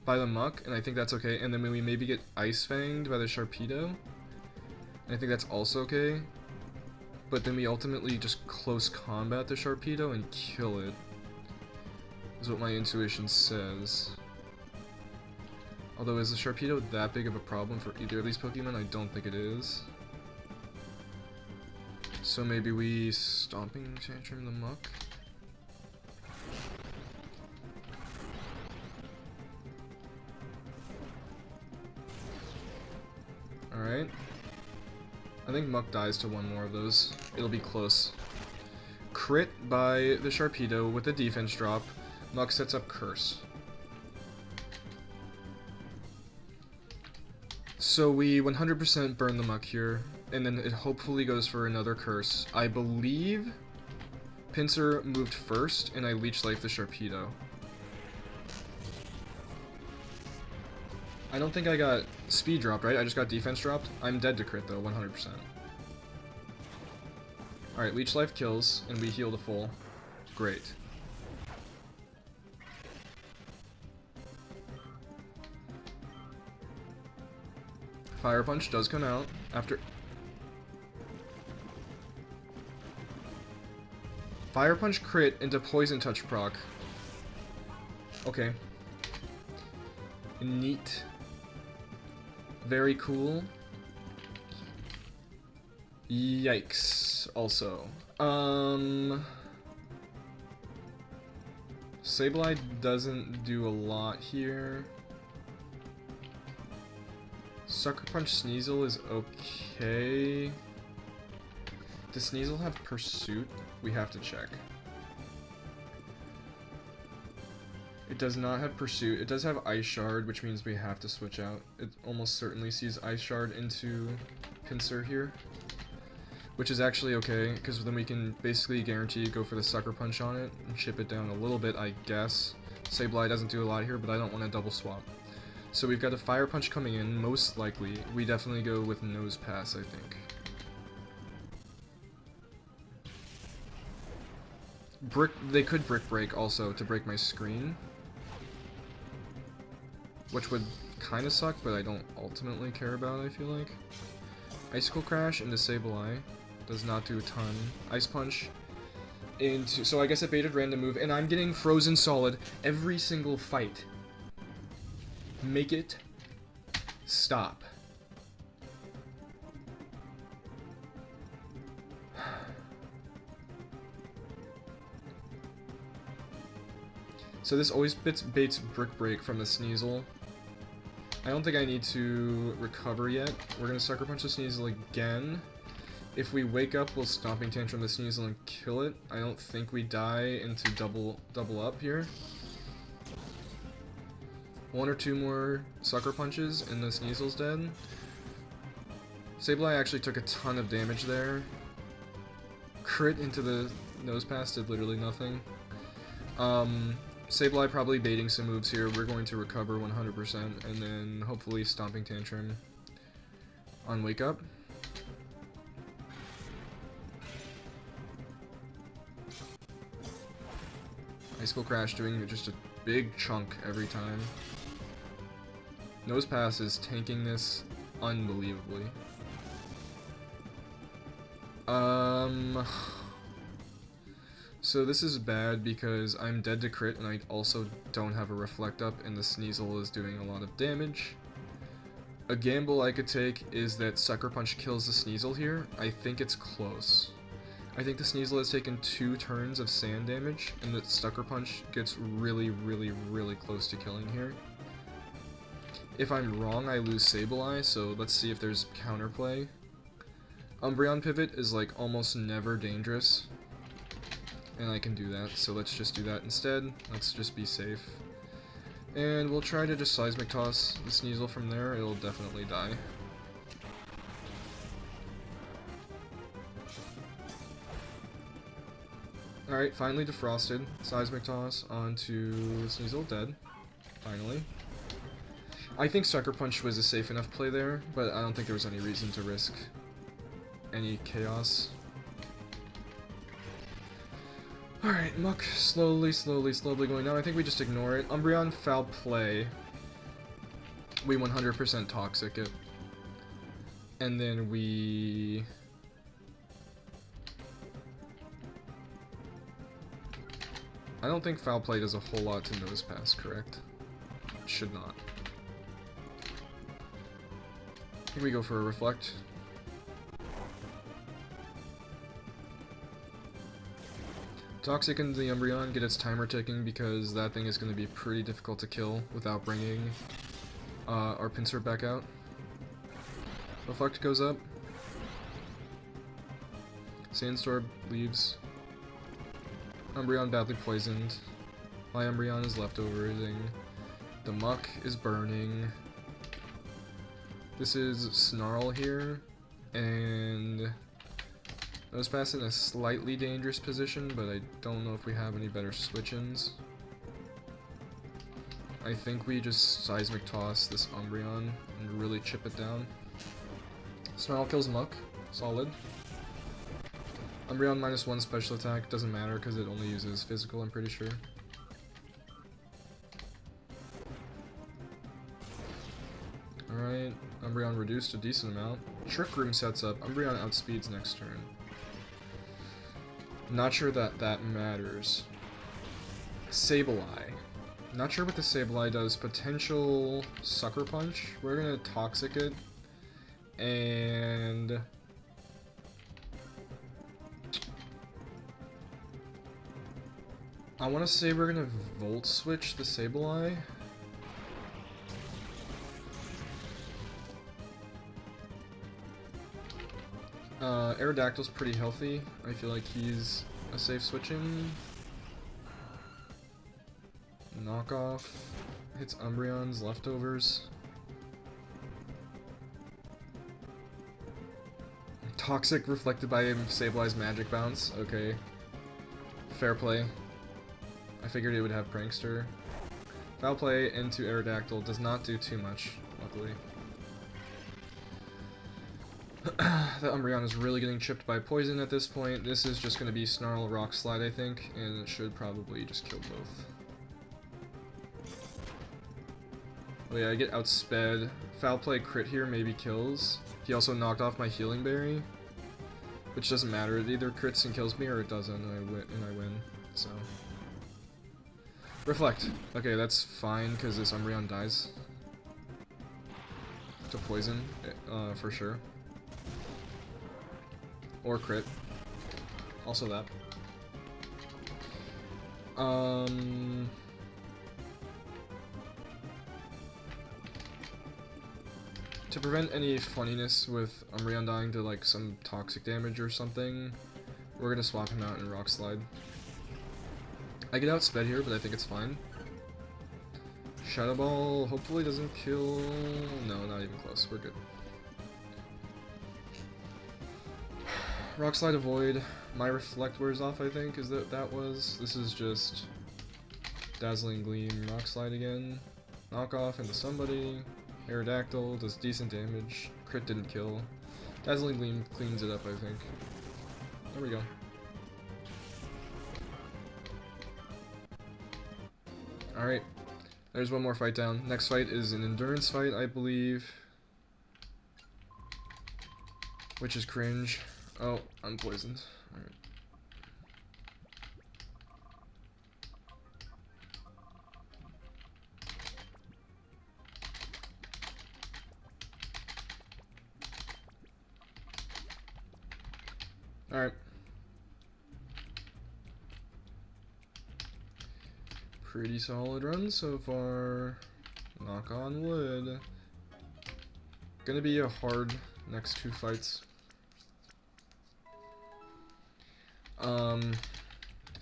by the Muck, and I think that's okay. And then we maybe get Ice Fanged by the Sharpedo, and I think that's also okay. But then we ultimately just close combat the Sharpedo and kill it, is what my intuition says. Although, is the Sharpedo that big of a problem for either of these Pokemon? I don't think it is. So maybe we Stomping Tantrum the Muck? Alright. I think Muck dies to one more of those. It'll be close. Crit by the Sharpedo with a defense drop. Muck sets up Curse. So we 100% burn the Muck here, and then it hopefully goes for another Curse. I believe Pinsir moved first, and I Leech Life the Sharpedo. I don't think I got speed dropped, right? I just got defense dropped. I'm dead to crit though, 100%. Alright, Leech Life kills, and we heal to full. Great. Fire Punch does come out after... Fire Punch crit into Poison Touch proc. Okay. Neat. Very cool. Yikes. Also. Sableye doesn't do a lot here. Sucker Punch Sneasel is okay. Does Sneasel have Pursuit? We have to check. It does not have Pursuit. It does have Ice Shard, which means we have to switch out. It almost certainly sees Ice Shard into Pinsir here. Which is actually okay, because then we can basically guarantee go for the Sucker Punch on it and chip it down a little bit, I guess. Sableye doesn't do a lot here, but I don't want to double swap. So we've got a Fire Punch coming in, most likely. We definitely go with Nose Pass, I think. They could Brick Break also to break my screen. Which would kind of suck, but I don't ultimately care about, I feel like. Icicle Crash into Sableye. Does not do a ton. Ice Punch into... So I guess it baited random move, and I'm getting Frozen Solid every single fight. Make it stop. So this always baits Brick Break from the Sneasel. I don't think I need to recover yet. We're gonna Sucker Punch the Sneasel again. If we wake up, we'll Stomping Tantrum the Sneasel and kill it. I don't think we die into double up here. One or two more Sucker Punches and the Sneasel's dead. Sableye actually took a ton of damage there. Crit into the Nose Pass did literally nothing. Sableye probably baiting some moves here. We're going to recover 100% and then hopefully Stomping Tantrum on Wake Up. Icicle Crash doing just a big chunk every time. Nose Pass is tanking this unbelievably. So this is bad because I'm dead to crit and I also don't have a reflect up and the Sneasel is doing a lot of damage. A gamble I could take is that Sucker Punch kills the Sneasel here. I think it's close. I think the Sneasel has taken 2 turns of sand damage and that Sucker Punch gets really, really, really close to killing here. If I'm wrong, I lose Sableye, so let's see if there's counterplay. Umbreon Pivot is like almost never dangerous. And I can do that, so let's just do that instead. Let's just be safe. And we'll try to just Seismic Toss the Sneasel from there, it'll definitely die. Alright, finally defrosted. Seismic Toss onto Sneasel, dead. Finally. I think Sucker Punch was a safe enough play there, but I don't think there was any reason to risk any chaos. Alright, Muck slowly going down. I think we just ignore it. Umbreon, Foul Play. We 100% Toxic it. And then we... I don't think Foul Play does a whole lot to Nose Pass, correct? It should not. I think we go for a Reflect. Toxic into the Umbreon, get its timer ticking because that thing is going to be pretty difficult to kill without bringing our Pinsir back out. Reflect goes up. Sandstorm leaves. Umbreon badly poisoned. My Umbreon is leftoversing. The Muck is burning. This is Snarl here, and Nose Pass in a slightly dangerous position, but I don't know if we have any better switch-ins. I think we just Seismic Toss this Umbreon and really chip it down. Snarl kills Muck, solid. Umbreon -1 special attack, doesn't matter because it only uses physical, I'm pretty sure. Alright, Umbreon reduced a decent amount. Trick Room sets up, Umbreon outspeeds next turn. Not sure that that matters. Sableye. Not sure what the Sableye does. Potential Sucker Punch. We're gonna Toxic it. And... I want to say we're gonna Volt Switch the Sableye. Aerodactyl's pretty healthy. I feel like he's a safe switch-in. Knockoff hits Umbreon's leftovers. Toxic reflected by Sableye's Magic Bounce. Okay. Fair play. I figured it would have Prankster. Foul Play into Aerodactyl does not do too much, luckily. The Umbreon is really getting chipped by poison at this point. This is just going to be Snarl Rock Slide, I think, and it should probably just kill both. Oh yeah, I get outsped. Foul Play crit here maybe kills. He also knocked off my Healing Berry, which doesn't matter. It either crits and kills me or it doesn't, and I win. So Reflect. Okay, that's fine because this Umbreon dies to poison, for sure. Or crit. Also that. To prevent any funniness with Umbreon dying to like some toxic damage or something, we're gonna swap him out in Rock Slide. I get outsped here, but I think it's fine. Shadow Ball hopefully doesn't kill... No, not even close. We're good. Rock Slide Avoid. My Reflect wears off, I think, is that was. This is just Dazzling Gleam, Rock Slide again. Knock off into somebody. Aerodactyl does decent damage. Crit didn't kill. Dazzling Gleam cleans it up, I think. There we go. Alright. There's one more fight down. Next fight is an endurance fight, I believe. Which is cringe. Oh, I'm poisoned. Alright. Alright. Pretty solid run so far. Knock on wood. Gonna be a hard next 2 fights.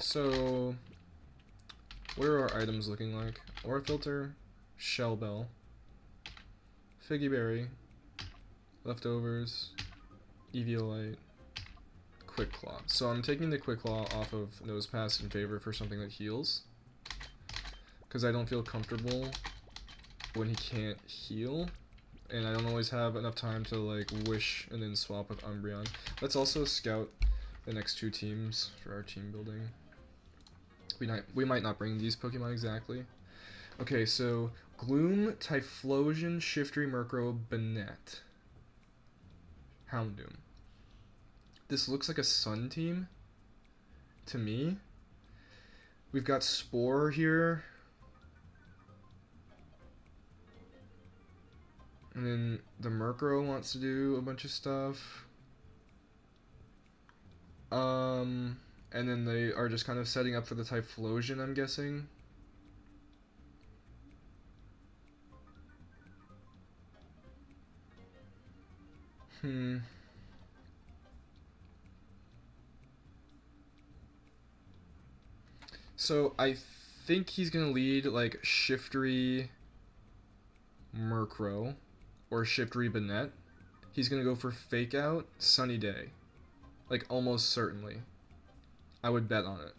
So what are our items looking like? Aura Filter, Shell Bell, Figgy Berry, Leftovers, Eviolite, Quick Claw. So I'm taking the Quick Claw off of Nose Pass in favor for something that heals, because I don't feel comfortable when he can't heal, and I don't always have enough time to like wish and then swap with Umbreon. Let's also scout the next 2 teams for our team building. We might not bring these Pokemon exactly. Okay, so Gloom, Typhlosion, Shiftry, Murkrow, Banette, Houndoom. This looks like a Sun team to me. We've got Spore here. And then the Murkrow wants to do a bunch of stuff. And then they are just kind of setting up for the Typhlosion, I'm guessing. So I think he's gonna lead like Shiftry Murkrow or Shiftry Banette. He's gonna go for Fake Out Sunny Day. Like almost certainly. I would bet on it.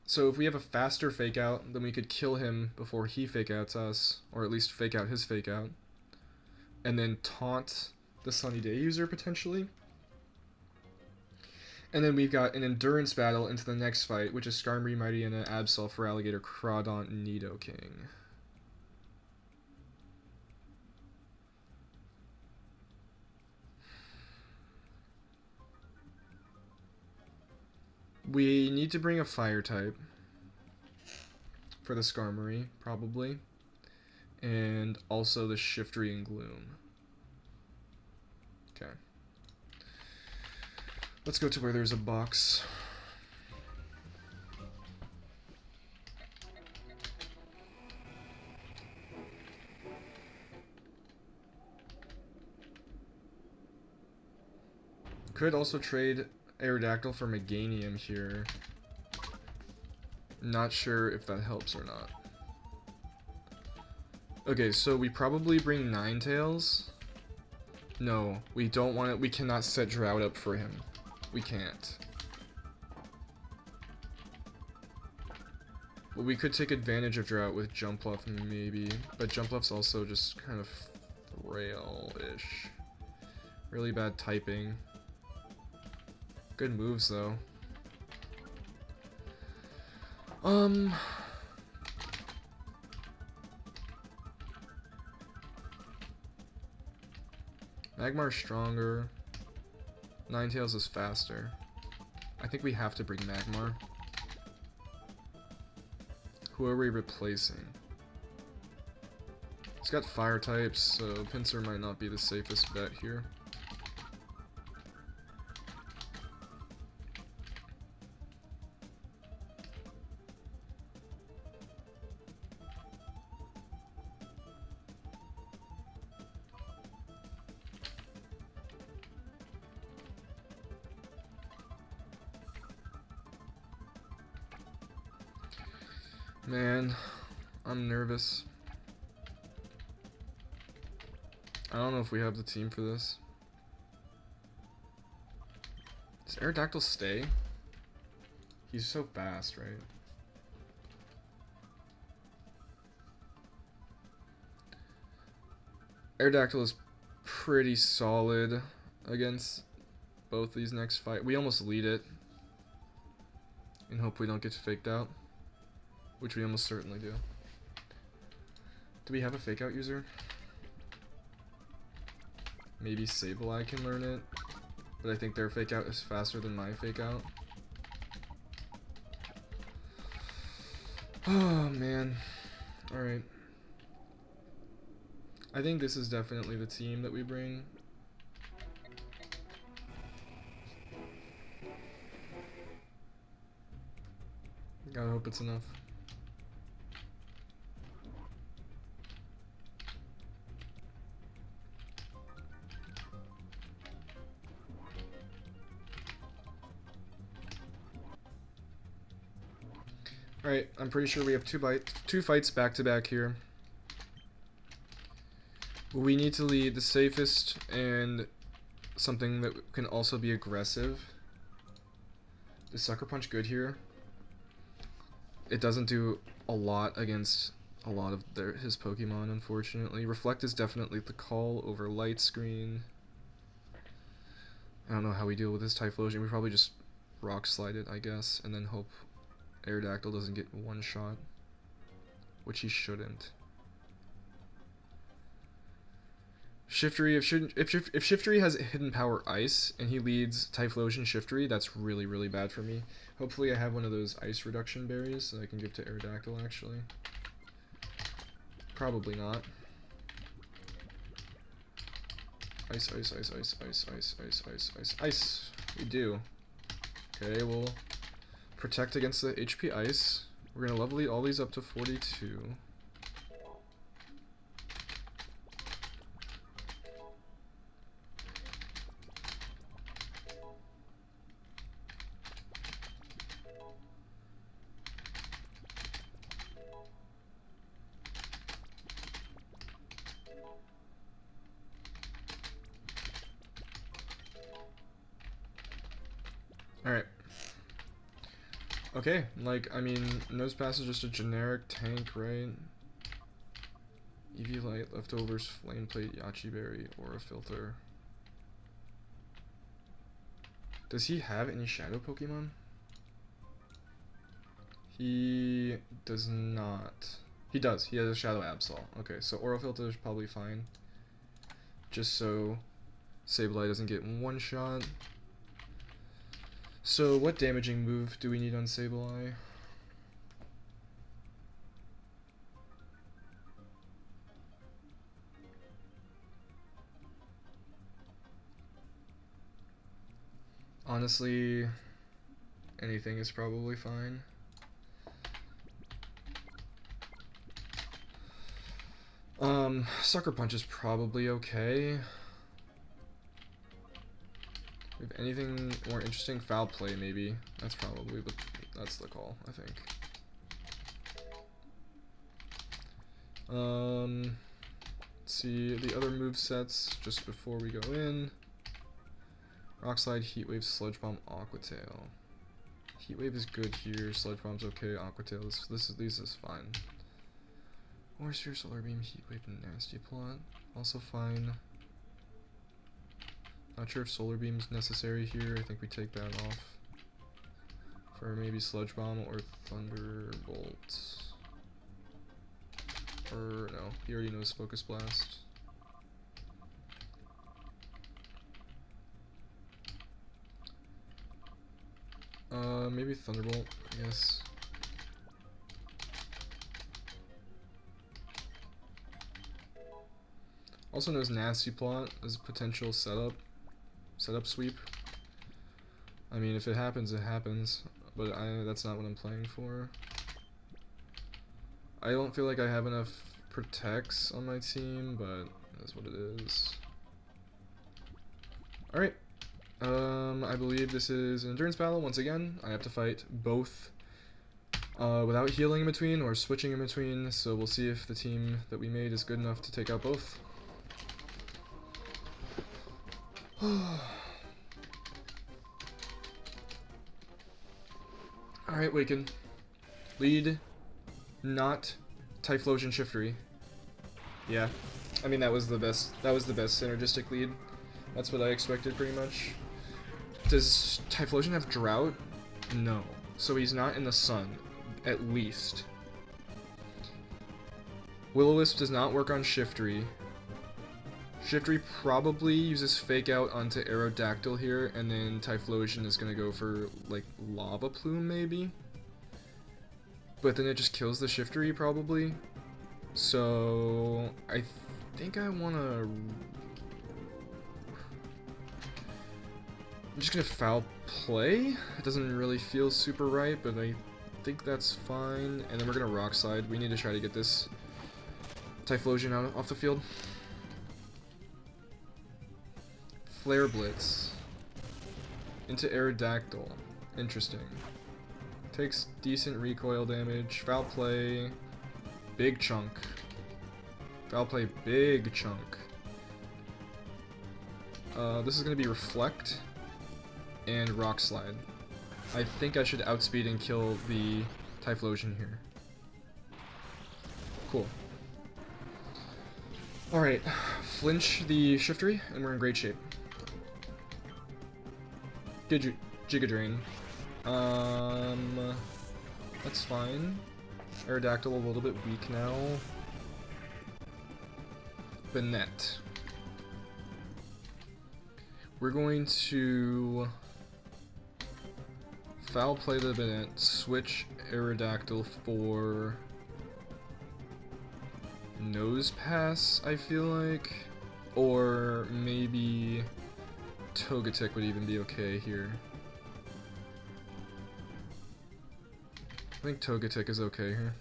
So if we have a faster Fake Out, then we could kill him before he Fake Outs us, or at least Fake Out his Fake Out, and then taunt the Sunny Day user potentially. And then we've got an endurance battle into the next fight, which is Skarmory, Mightyena, Absol, Feraligatr, Crawdaunt, Nidoking. We need to bring a fire type for the Skarmory, probably. And also the Shiftry and Gloom. Okay. Let's go to where there's a box. Could also trade Aerodactyl for Meganium here. Not sure if that helps or not. Okay, so we probably bring Ninetales. No, we don't want it. We cannot set Drought up for him. We can't. Well, we could take advantage of Drought with Jumpluff maybe, but Jumpluff's also just kind of frail-ish. Really bad typing. Good moves though. Magmar's stronger. Ninetales is faster. I think we have to bring Magmar. Who are we replacing? He's got fire types, so Pinsir might not be the safest bet here. Man, I'm nervous. I don't know if we have the team for this. Does Aerodactyl stay? He's so fast, right? Aerodactyl is pretty solid against both these next fight. We almost lead it. And hope we don't get faked out. Which we almost certainly do. Do we have a fake out user? Maybe Sableye can learn it, but I think their fake out is faster than my fake out. Oh man. Alright. I think this is definitely the team that we bring. I hope it's enough. Alright, I'm pretty sure we have two fights back to back here. We need to lead the safest and something that can also be aggressive. Is Sucker Punch good here? It doesn't do a lot against a lot of his Pokemon, unfortunately. Reflect is definitely the call over Light Screen. I don't know how we deal with this Typhlosion. We probably just Rock Slide it, I guess, and then hope Aerodactyl doesn't get one shot, which he shouldn't. Shiftry, if Shiftry has Hidden Power Ice and he leads Typhlosion Shiftry, that's really, really bad for me. Hopefully I have one of those Ice Reduction Berries that I can give to Aerodactyl, actually. Probably not. Ice, ice, ice, ice, ice, ice, ice, ice, ice, ice. We do. Okay, we'll protect against the HP Ice. We're gonna level all these up to 42. Alright. Okay, like, I mean, Nosepass is just a generic tank, right? EV Light, Leftovers, Flame Plate, Yachi Berry, Aura Filter. Does he have any Shadow Pokemon? He does not. He does. He has a Shadow Absol. Okay, so Aura Filter is probably fine. Just so Sableye doesn't get one shot. So, what damaging move do we need on Sableye? Honestly, anything is probably fine. Sucker Punch is probably okay. If anything more interesting, Foul Play maybe. That's probably that's the call, I think. Let's see the other move sets just before we go in. Rock Slide, Heat Wave, Sludge Bomb, Aqua Tail. Heat Wave is good here. Sludge Bomb's okay. Aqua Tail these is fine. Or Sphere, Solar Beam, Heat Wave, and Nasty Plot also fine. Not sure if Solar Beam is necessary here. I think we take that off for maybe Sludge Bomb or Thunderbolt. Or no, he already knows Focus Blast. Maybe Thunderbolt, yes. Also knows Nasty Plot as a potential setup sweep. I mean, if it happens, it happens, but that's not what I'm playing for. I don't feel like I have enough protects on my team, but that's what it is. Alright. I believe this is an endurance battle. Once again, I have to fight both without healing in between or switching in between, so we'll see if the team that we made is good enough to take out both. Alright, Waken. Lead, not Typhlosion Shiftry. Yeah. I mean, that was the best synergistic lead. That's what I expected pretty much. Does Typhlosion have Drought? No. So he's not in the sun, at least. Will-O-Wisp does not work on Shiftry. Shiftry probably uses Fake Out onto Aerodactyl here, and then Typhlosion is gonna go for, like, Lava Plume, maybe? But then it just kills the Shiftry, probably. So, I think I wanna... I'm just gonna Foul Play. It doesn't really feel super right, but I think that's fine. And then we're gonna Rock Slide. We need to try to get this Typhlosion out off the field. Flare Blitz into Aerodactyl. Interesting. Takes decent recoil damage. Foul Play. Big chunk. Foul Play, big chunk. This is going to be Reflect and Rock Slide. I think I should outspeed and kill the Typhlosion here. Cool. Alright, flinch the Shiftry, and we're in great shape. Giga Drain. That's fine. Aerodactyl a little bit weak now. Banette. We're going to Foul Play the Banette, switch Aerodactyl for Nose Pass, I feel like. Or maybe Togetic would even be okay here. I think Togetic is okay here.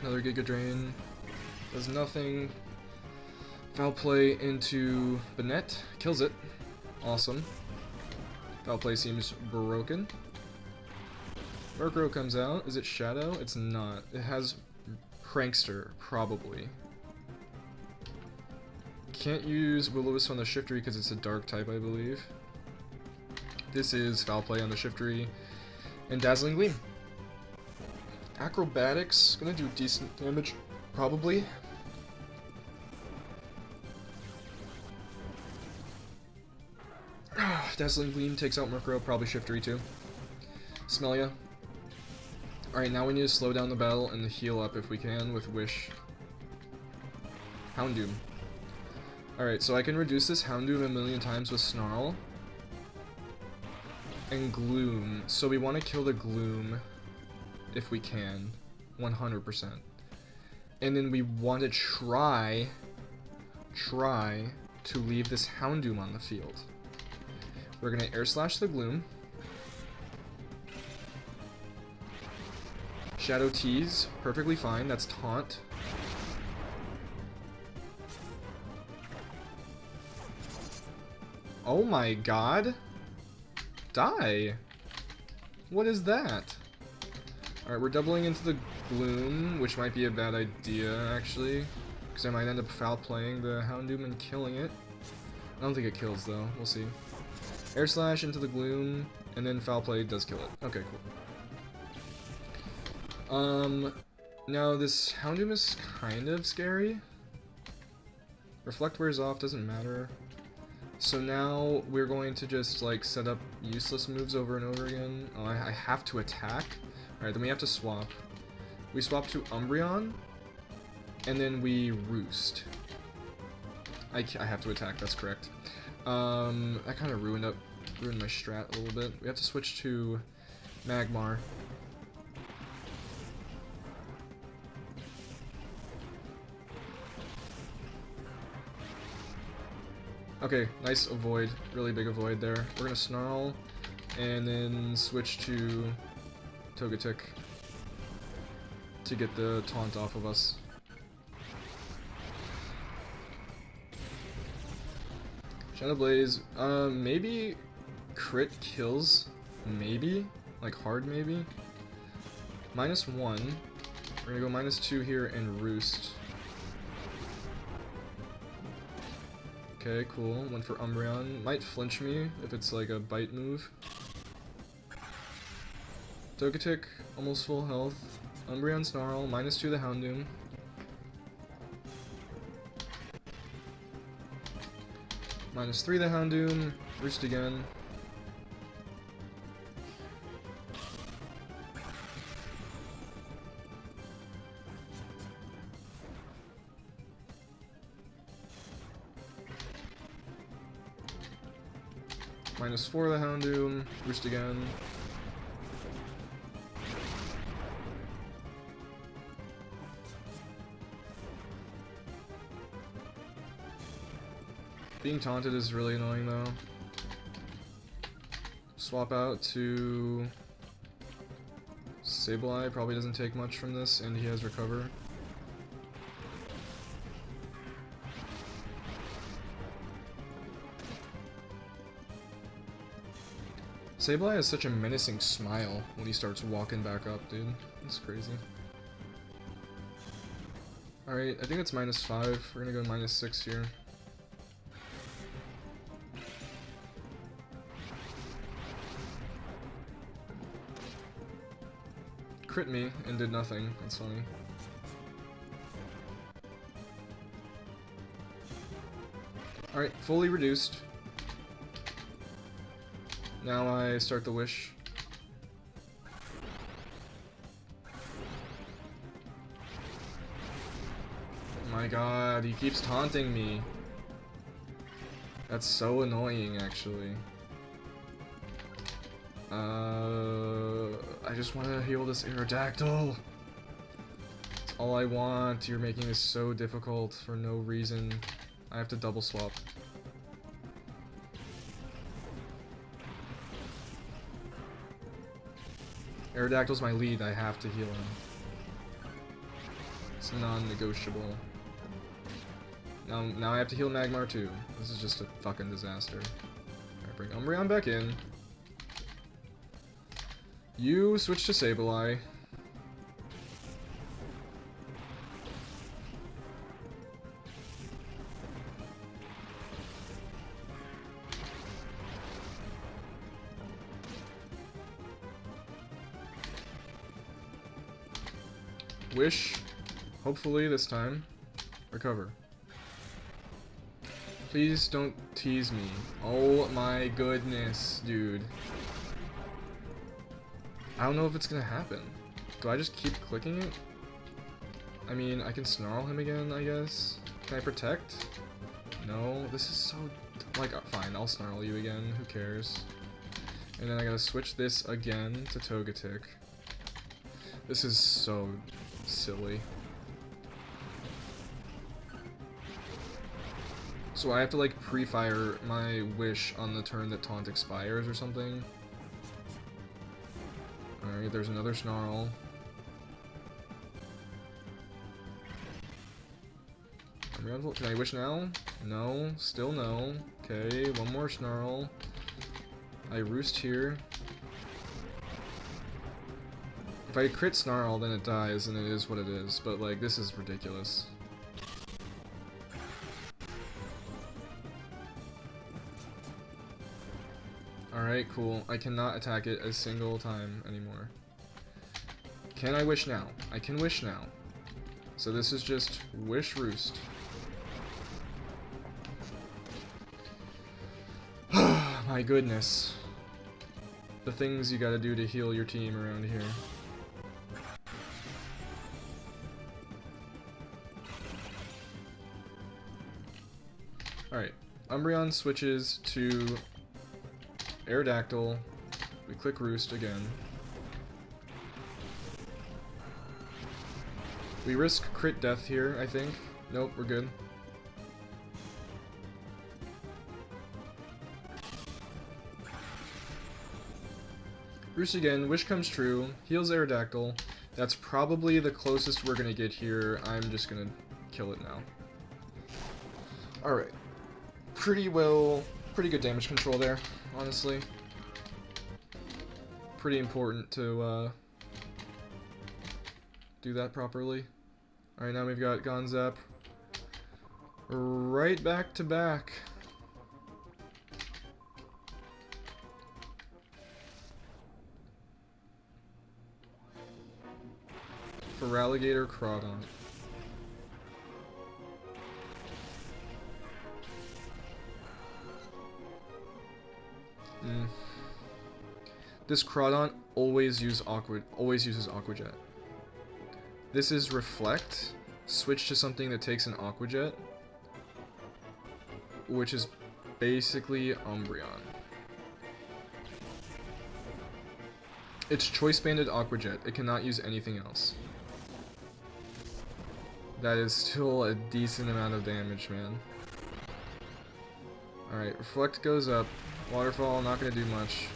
Another Giga Drain. Does nothing. Foul Play into Banette. Kills it. Awesome. Foul Play seems broken. Murkrow comes out. Is it Shadow? It's not. It has Prankster, probably. Can't use Will-O-Wisp on the Shiftry because it's a Dark type, I believe. This is Foul Play on the Shiftry. And Dazzling Gleam. Acrobatics, gonna do decent damage, probably. Dazzling Gleam takes out Murkrow, probably Shiftry too. Smelia. Alright, now we need to slow down the battle and heal up if we can with Wish. Houndoom. Alright, so I can reduce this Houndoom a million times with Snarl. And Gloom. So we want to kill the Gloom if we can. 100%. And then we want to try to leave this Houndoom on the field. We're going to Air Slash the Gloom. Shadow Tease, perfectly fine, that's Taunt. Oh my god! Die! What is that? Alright, we're doubling into the Gloom, which might be a bad idea, actually. Because I might end up foul playing the Houndoom and killing it. I don't think it kills, though. We'll see. Air Slash into the Gloom, and then foul play does kill it. Okay, cool. Now this Houndoom is kind of scary. Reflect wears off, doesn't matter. So now we're going to just like set up useless moves over and over again. Oh, I have to attack? Alright, then we have to swap. We swap to Umbreon, and then we Roost. I have to attack, that's correct. That kind of ruined my strat a little bit. We have to switch to Magmar. Okay, nice avoid. Really big avoid there. We're gonna Snarl, and then switch to Togetic to get the taunt off of us. Shadow Blaze, maybe crit kills, maybe, like hard maybe. -1, we're gonna go -2 here and Roost. Okay, cool, went for Umbreon, might flinch me if it's like a bite move. Togetic, almost full health, Umbreon Snarl, -2 the Houndoom. -3 the Houndoom, Roost again. -4 the Houndoom, Roost again. Being taunted is really annoying though. Swap out to Sableye, probably doesn't take much from this, and he has recover. Sableye has such a menacing smile when he starts walking back up, dude. That's crazy. Alright, I think it's -5. We're gonna go -6 here. Crit me and did nothing. That's funny. Alright, fully reduced. Now I start the wish. Oh my god, he keeps taunting me. That's so annoying, actually. I just want to heal this Aerodactyl. That's all I want. You're making this so difficult for no reason. I have to double swap. Aerodactyl's my lead, I have to heal him. It's non-negotiable. Now I have to heal Magmar too. This is just a fucking disaster. Alright, bring Umbreon back in. You switch to Sableye. Wish, hopefully this time, recover. Please don't tease me. Oh my goodness, dude. I don't know if it's gonna happen. Do I just keep clicking it? I mean, I can snarl him again, I guess. Can I protect? No, this is so... like, fine, I'll snarl you again, who cares. And then I gotta switch this again to Togetic. This is so silly. So I have to like pre-fire my wish on the turn that taunt expires or something. Alright, there's another snarl. Can I wish now? No, still no. Okay, one more snarl. I roost here. If I crit snarl, then it dies, and it is what it is. But like, this is ridiculous. Alright, cool. I cannot attack it a single time anymore. Can I wish now? I can wish now. So this is just wish roost. My goodness. The things you gotta do to heal your team around here. Alright. Umbreon switches to Aerodactyl. We click Roost again. We risk crit death here, I think. Nope, we're good. Roost again, wish comes true, heals Aerodactyl. That's probably the closest we're gonna get here. I'm just gonna kill it now. Alright. Pretty good damage control there, honestly. Pretty important to do that properly. Alright, now we've got Gonzap right back to back. For Alligator Crawdon. This Crawdon always uses Aqua Jet. This is Reflect, switch to something that takes an Aqua Jet, which is basically Umbreon. It's Choice Banded Aqua Jet. It cannot use anything else. That is still a decent amount of damage, man. Alright, Reflect goes up. Waterfall, not gonna do much.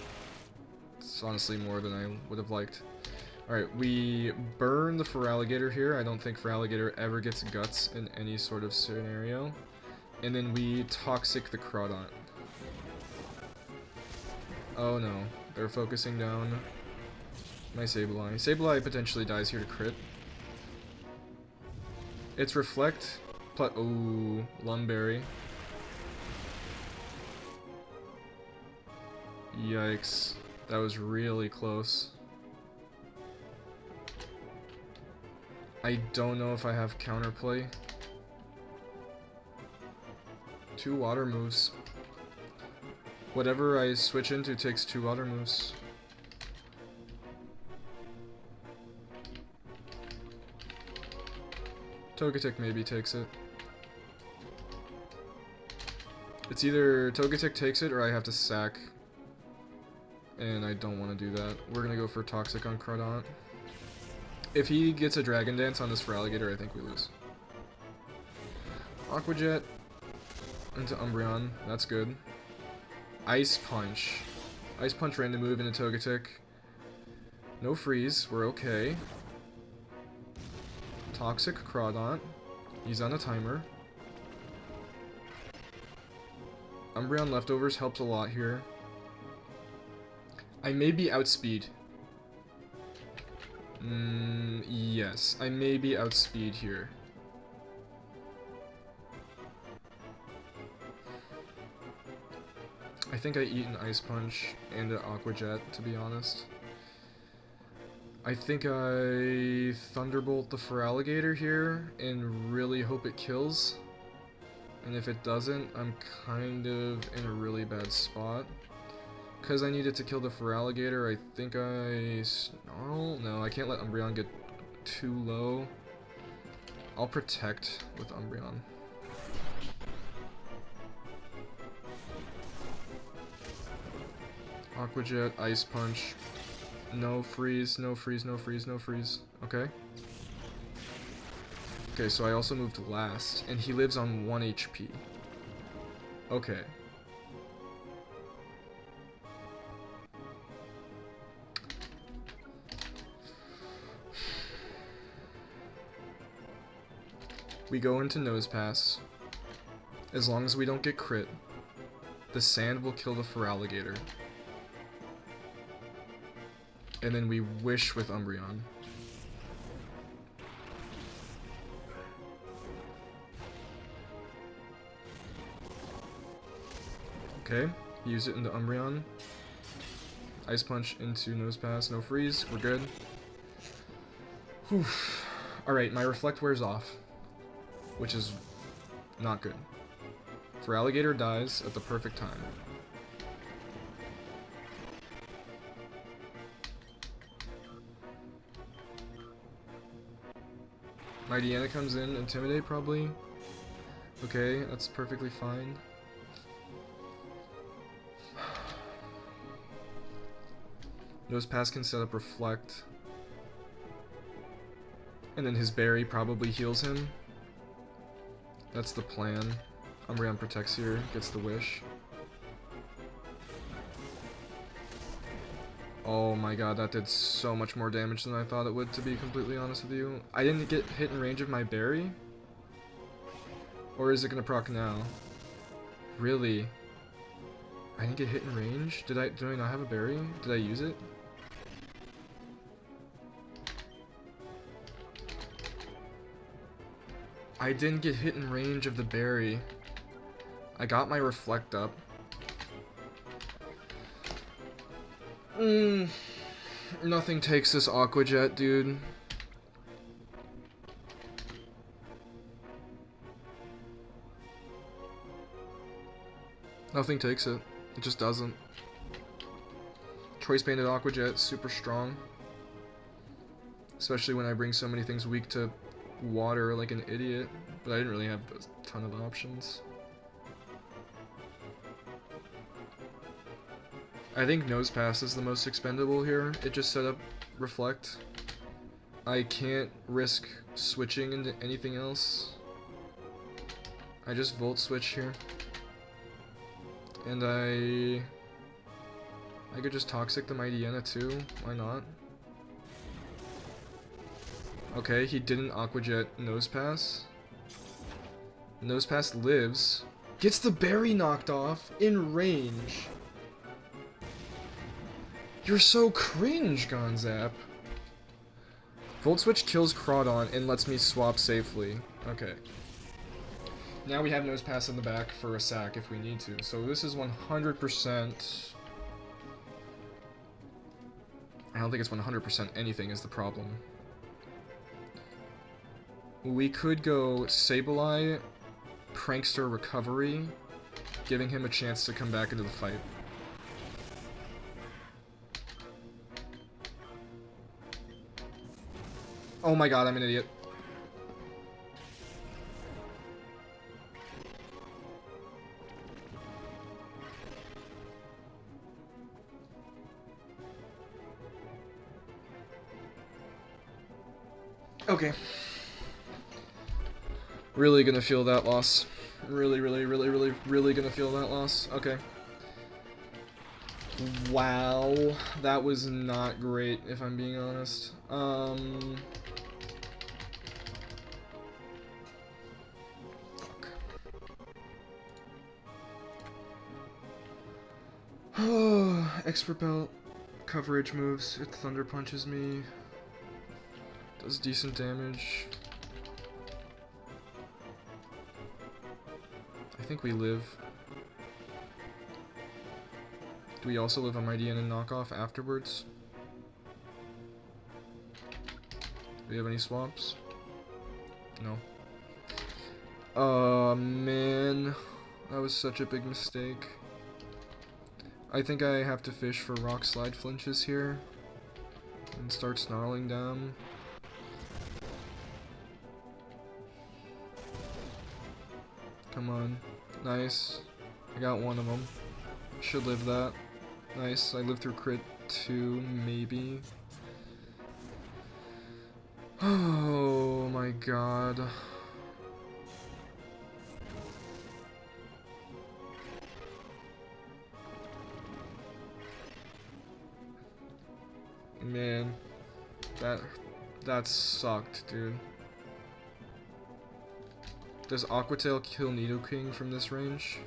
It's honestly more than I would have liked. Alright, we burn the Feraligatr here. I don't think Feraligatr ever gets guts in any sort of scenario. And then we Toxic the Crawdont. Oh no, they're focusing down my Sableye. Sableye potentially dies here to crit. It's Reflect, plus, ooh, Lumberry. Yikes, that was really close. I don't know if I have counterplay. 2 water moves. Whatever I switch into takes 2 water moves. Togetic maybe takes it. It's either Togetic takes it or I have to sack. And I don't want to do that. We're gonna go for Toxic on Crawdont. If he gets a Dragon Dance on this Feraligatr, I think we lose. Aqua Jet into Umbreon. That's good. Ice Punch. Ice Punch random move into Togetic. No freeze. We're okay. Toxic Crawdont. He's on a timer. Umbreon leftovers helps a lot here. I may be outspeed. Yes, I may be outspeed here. I think I eat an Ice Punch and an Aqua Jet, to be honest. I think I Thunderbolt the Feraligatr here and really hope it kills. And if it doesn't, I'm kind of in a really bad spot. Because I needed to kill the Feraligatr, I think I Snarl? No, I can't let Umbreon get too low. I'll protect with Umbreon. Aqua Jet, Ice Punch. No freeze, no freeze, no freeze, no freeze. Okay. Okay, so I also moved last, and he lives on 1 HP. Okay. We go into Nose Pass. As long as we don't get crit, the sand will kill the Feraligatr. And then we wish with Umbreon. Okay, use it into Umbreon. Ice Punch into Nose Pass, no freeze, we're good. Whew. Alright, my Reflect wears off, which is not good. Feraligatr dies at the perfect time. My Deanna comes in, Intimidate probably. Okay, that's perfectly fine. Nose Pass can set up Reflect. And then his Berry probably heals him. That's the plan. Umbreon protects here, gets the wish. Oh my god, that did so much more damage than I thought it would, to be completely honest with you. I didn't get hit in range of my Berry? Or is it gonna proc now? Really? I didn't get hit in range? Do I not have a Berry? Did I use it? I didn't get hit in range of the Berry. I got my Reflect up. Nothing takes this Aqua Jet, dude. Nothing takes it. It just doesn't. Choice Banded Aqua Jet, super strong. Especially when I bring so many things weak to water like an idiot. But I didn't really have a ton of options. I think Nose Pass is the most expendable here. It just set up Reflect. I can't risk switching into anything else. I just Volt Switch here. And I could just Toxic the Mightyena too, why not? Okay, he didn't Aqua Jet Nose Pass. Nose Pass lives. Gets the berry knocked off in range. You're so cringe, Gonzap. Volt Switch kills Crawdon and lets me swap safely. Okay. Now we have Nose Pass in the back for a sack if we need to. So this is 100%... I don't think it's 100% anything is the problem. We could go Sableye, Prankster Recovery, giving him a chance to come back into the fight. Oh my god, I'm an idiot. Okay. Really gonna feel that loss. Really gonna feel that loss. Okay. Wow. That was not great, if I'm being honest. Fuck. Expert Belt. Coverage moves. It Thunder Punches me. Does decent damage. I think we live. Do we also live on Mightyena knockoff afterwards? Do we have any swaps? No. Oh man, that was such a big mistake. I think I have to fish for Rock Slide flinches here and start snarling down. Come on. Nice. I got one of them. Should live that. Nice. I lived through crit 2, maybe. Oh my god. Man. That sucked, dude. Does Aquatail kill Nidoking from this range?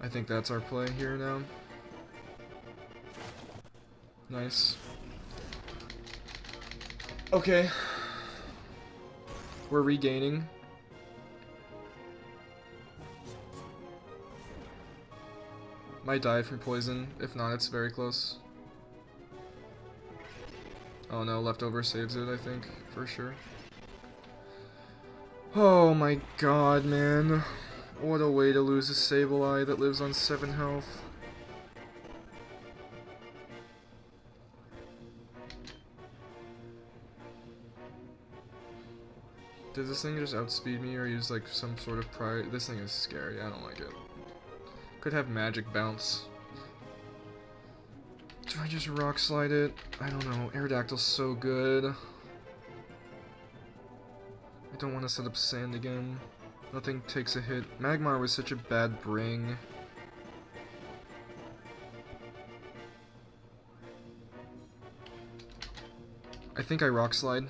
I think that's our play here now. Nice. Okay. We're regaining. Might die from poison. If not, it's very close. Oh no, leftover saves it, I think, for sure. Oh my god, man. What a way to lose a Sableye that lives on 7 health. Did this thing just outspeed me or use like some sort of pride? This thing is scary, I don't like it. Could have magic bounce. Do I just rock slide it? I don't know. Aerodactyl's so good. I don't want to set up sand again. Nothing takes a hit. Magmar was such a bad bring. I think I rock slide.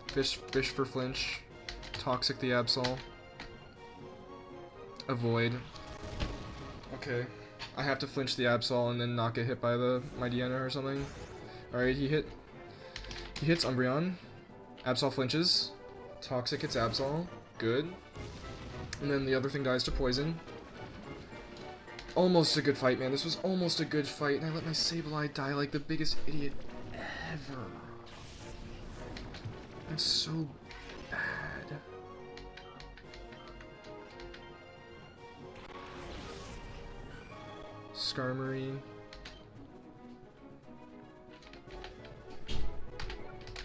Fish for flinch. Toxic the Absol. Avoid. Okay. I have to flinch the Absol and then not get hit by the Mightyena or something. Alright, he hits Umbreon. Absol flinches. Toxic hits Absol. Good. And then the other thing dies to poison. Almost a good fight, man. This was almost a good fight, and I let my Sableye die like the biggest idiot ever. That's so bad. Skarmory.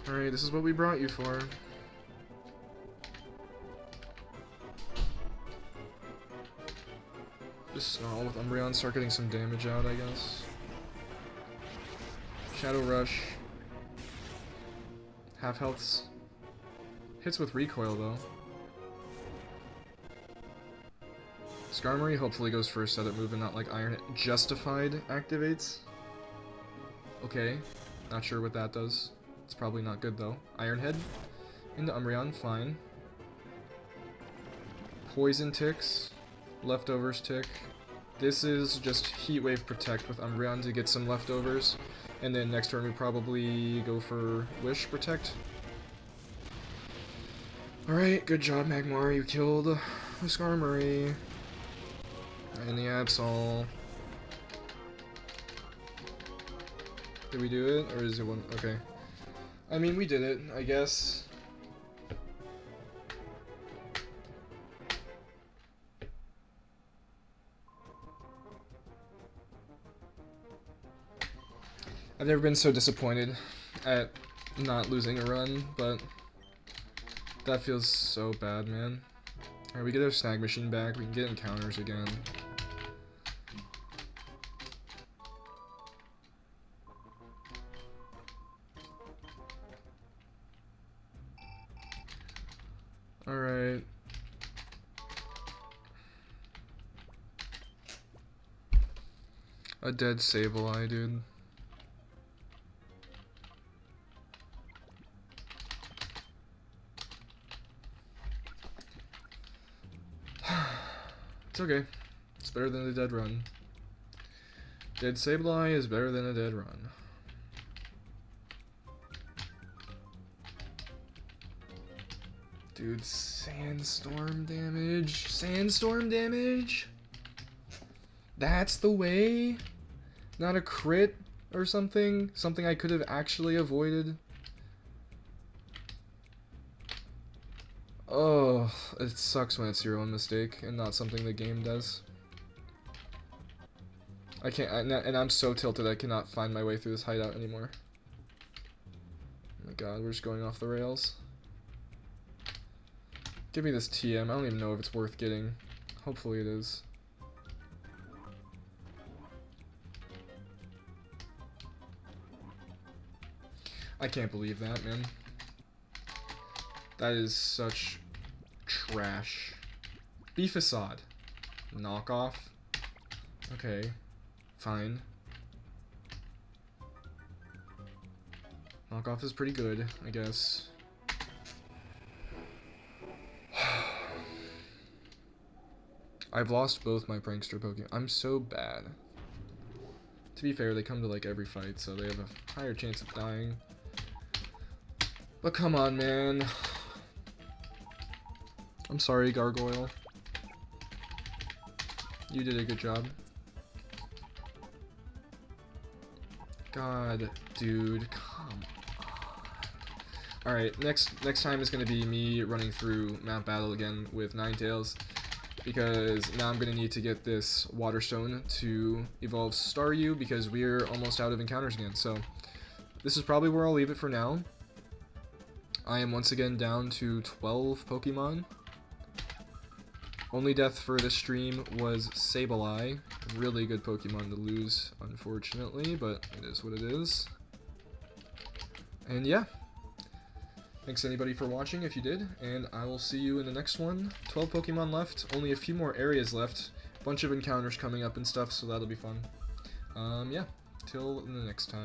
Alright, this is what we brought you for. Just Snarl with Umbreon, start getting some damage out, I guess. Shadow Rush. Half healths. Hits with recoil, though. Skarmory hopefully goes for a setup move and not like Iron Head. Justified activates. Okay, not sure what that does. It's probably not good though. Iron Head into Umbreon, fine. Poison ticks. Leftovers tick. This is just Heat Wave Protect with Umbreon to get some leftovers. And then next turn we probably go for Wish Protect. Alright, good job Magmar, you killed the Skarmory. And the Absol. Did we do it? Or is it one? Okay. I mean, we did it, I guess. I've never been so disappointed at not losing a run, but that feels so bad, man. Alright, we get our Snag Machine back, we can get encounters again. Alright. A dead Sableye, dude. It's okay. It's better than a dead run. Dead Sableye is better than a dead run. Dude, sandstorm damage? Sandstorm damage? That's the way? Not a crit or something? Something I could have actually avoided? Oh, it sucks when it's your own mistake and not something the game does. I can't, and I'm so tilted I cannot find my way through this hideout anymore. Oh my god, we're just going off the rails. Give me this TM, I don't even know if it's worth getting. Hopefully it is. I can't believe that, man. That is such trash. Be Facade. Knockoff. Okay. Fine. Knockoff is pretty good, I guess. I've lost both my prankster Pokemon. I'm so bad. To be fair, they come to like every fight, so they have a higher chance of dying. But come on, man. I'm sorry, Gargoyle. You did a good job. God, dude, come on. Alright, next time is gonna be me running through Mount Battle again with Ninetales, because now I'm gonna need to get this Water Stone to evolve Staryu, because we're almost out of encounters again. So this is probably where I'll leave it for now. I am once again down to 12 Pokemon. Only death for this stream was Sableye. Really good Pokemon to lose, unfortunately, but it is what it is. And yeah. Thanks anybody for watching if you did, and I will see you in the next one. 12 Pokemon left, only a few more areas left. Bunch of encounters coming up and stuff, so that'll be fun. Yeah, till the next time.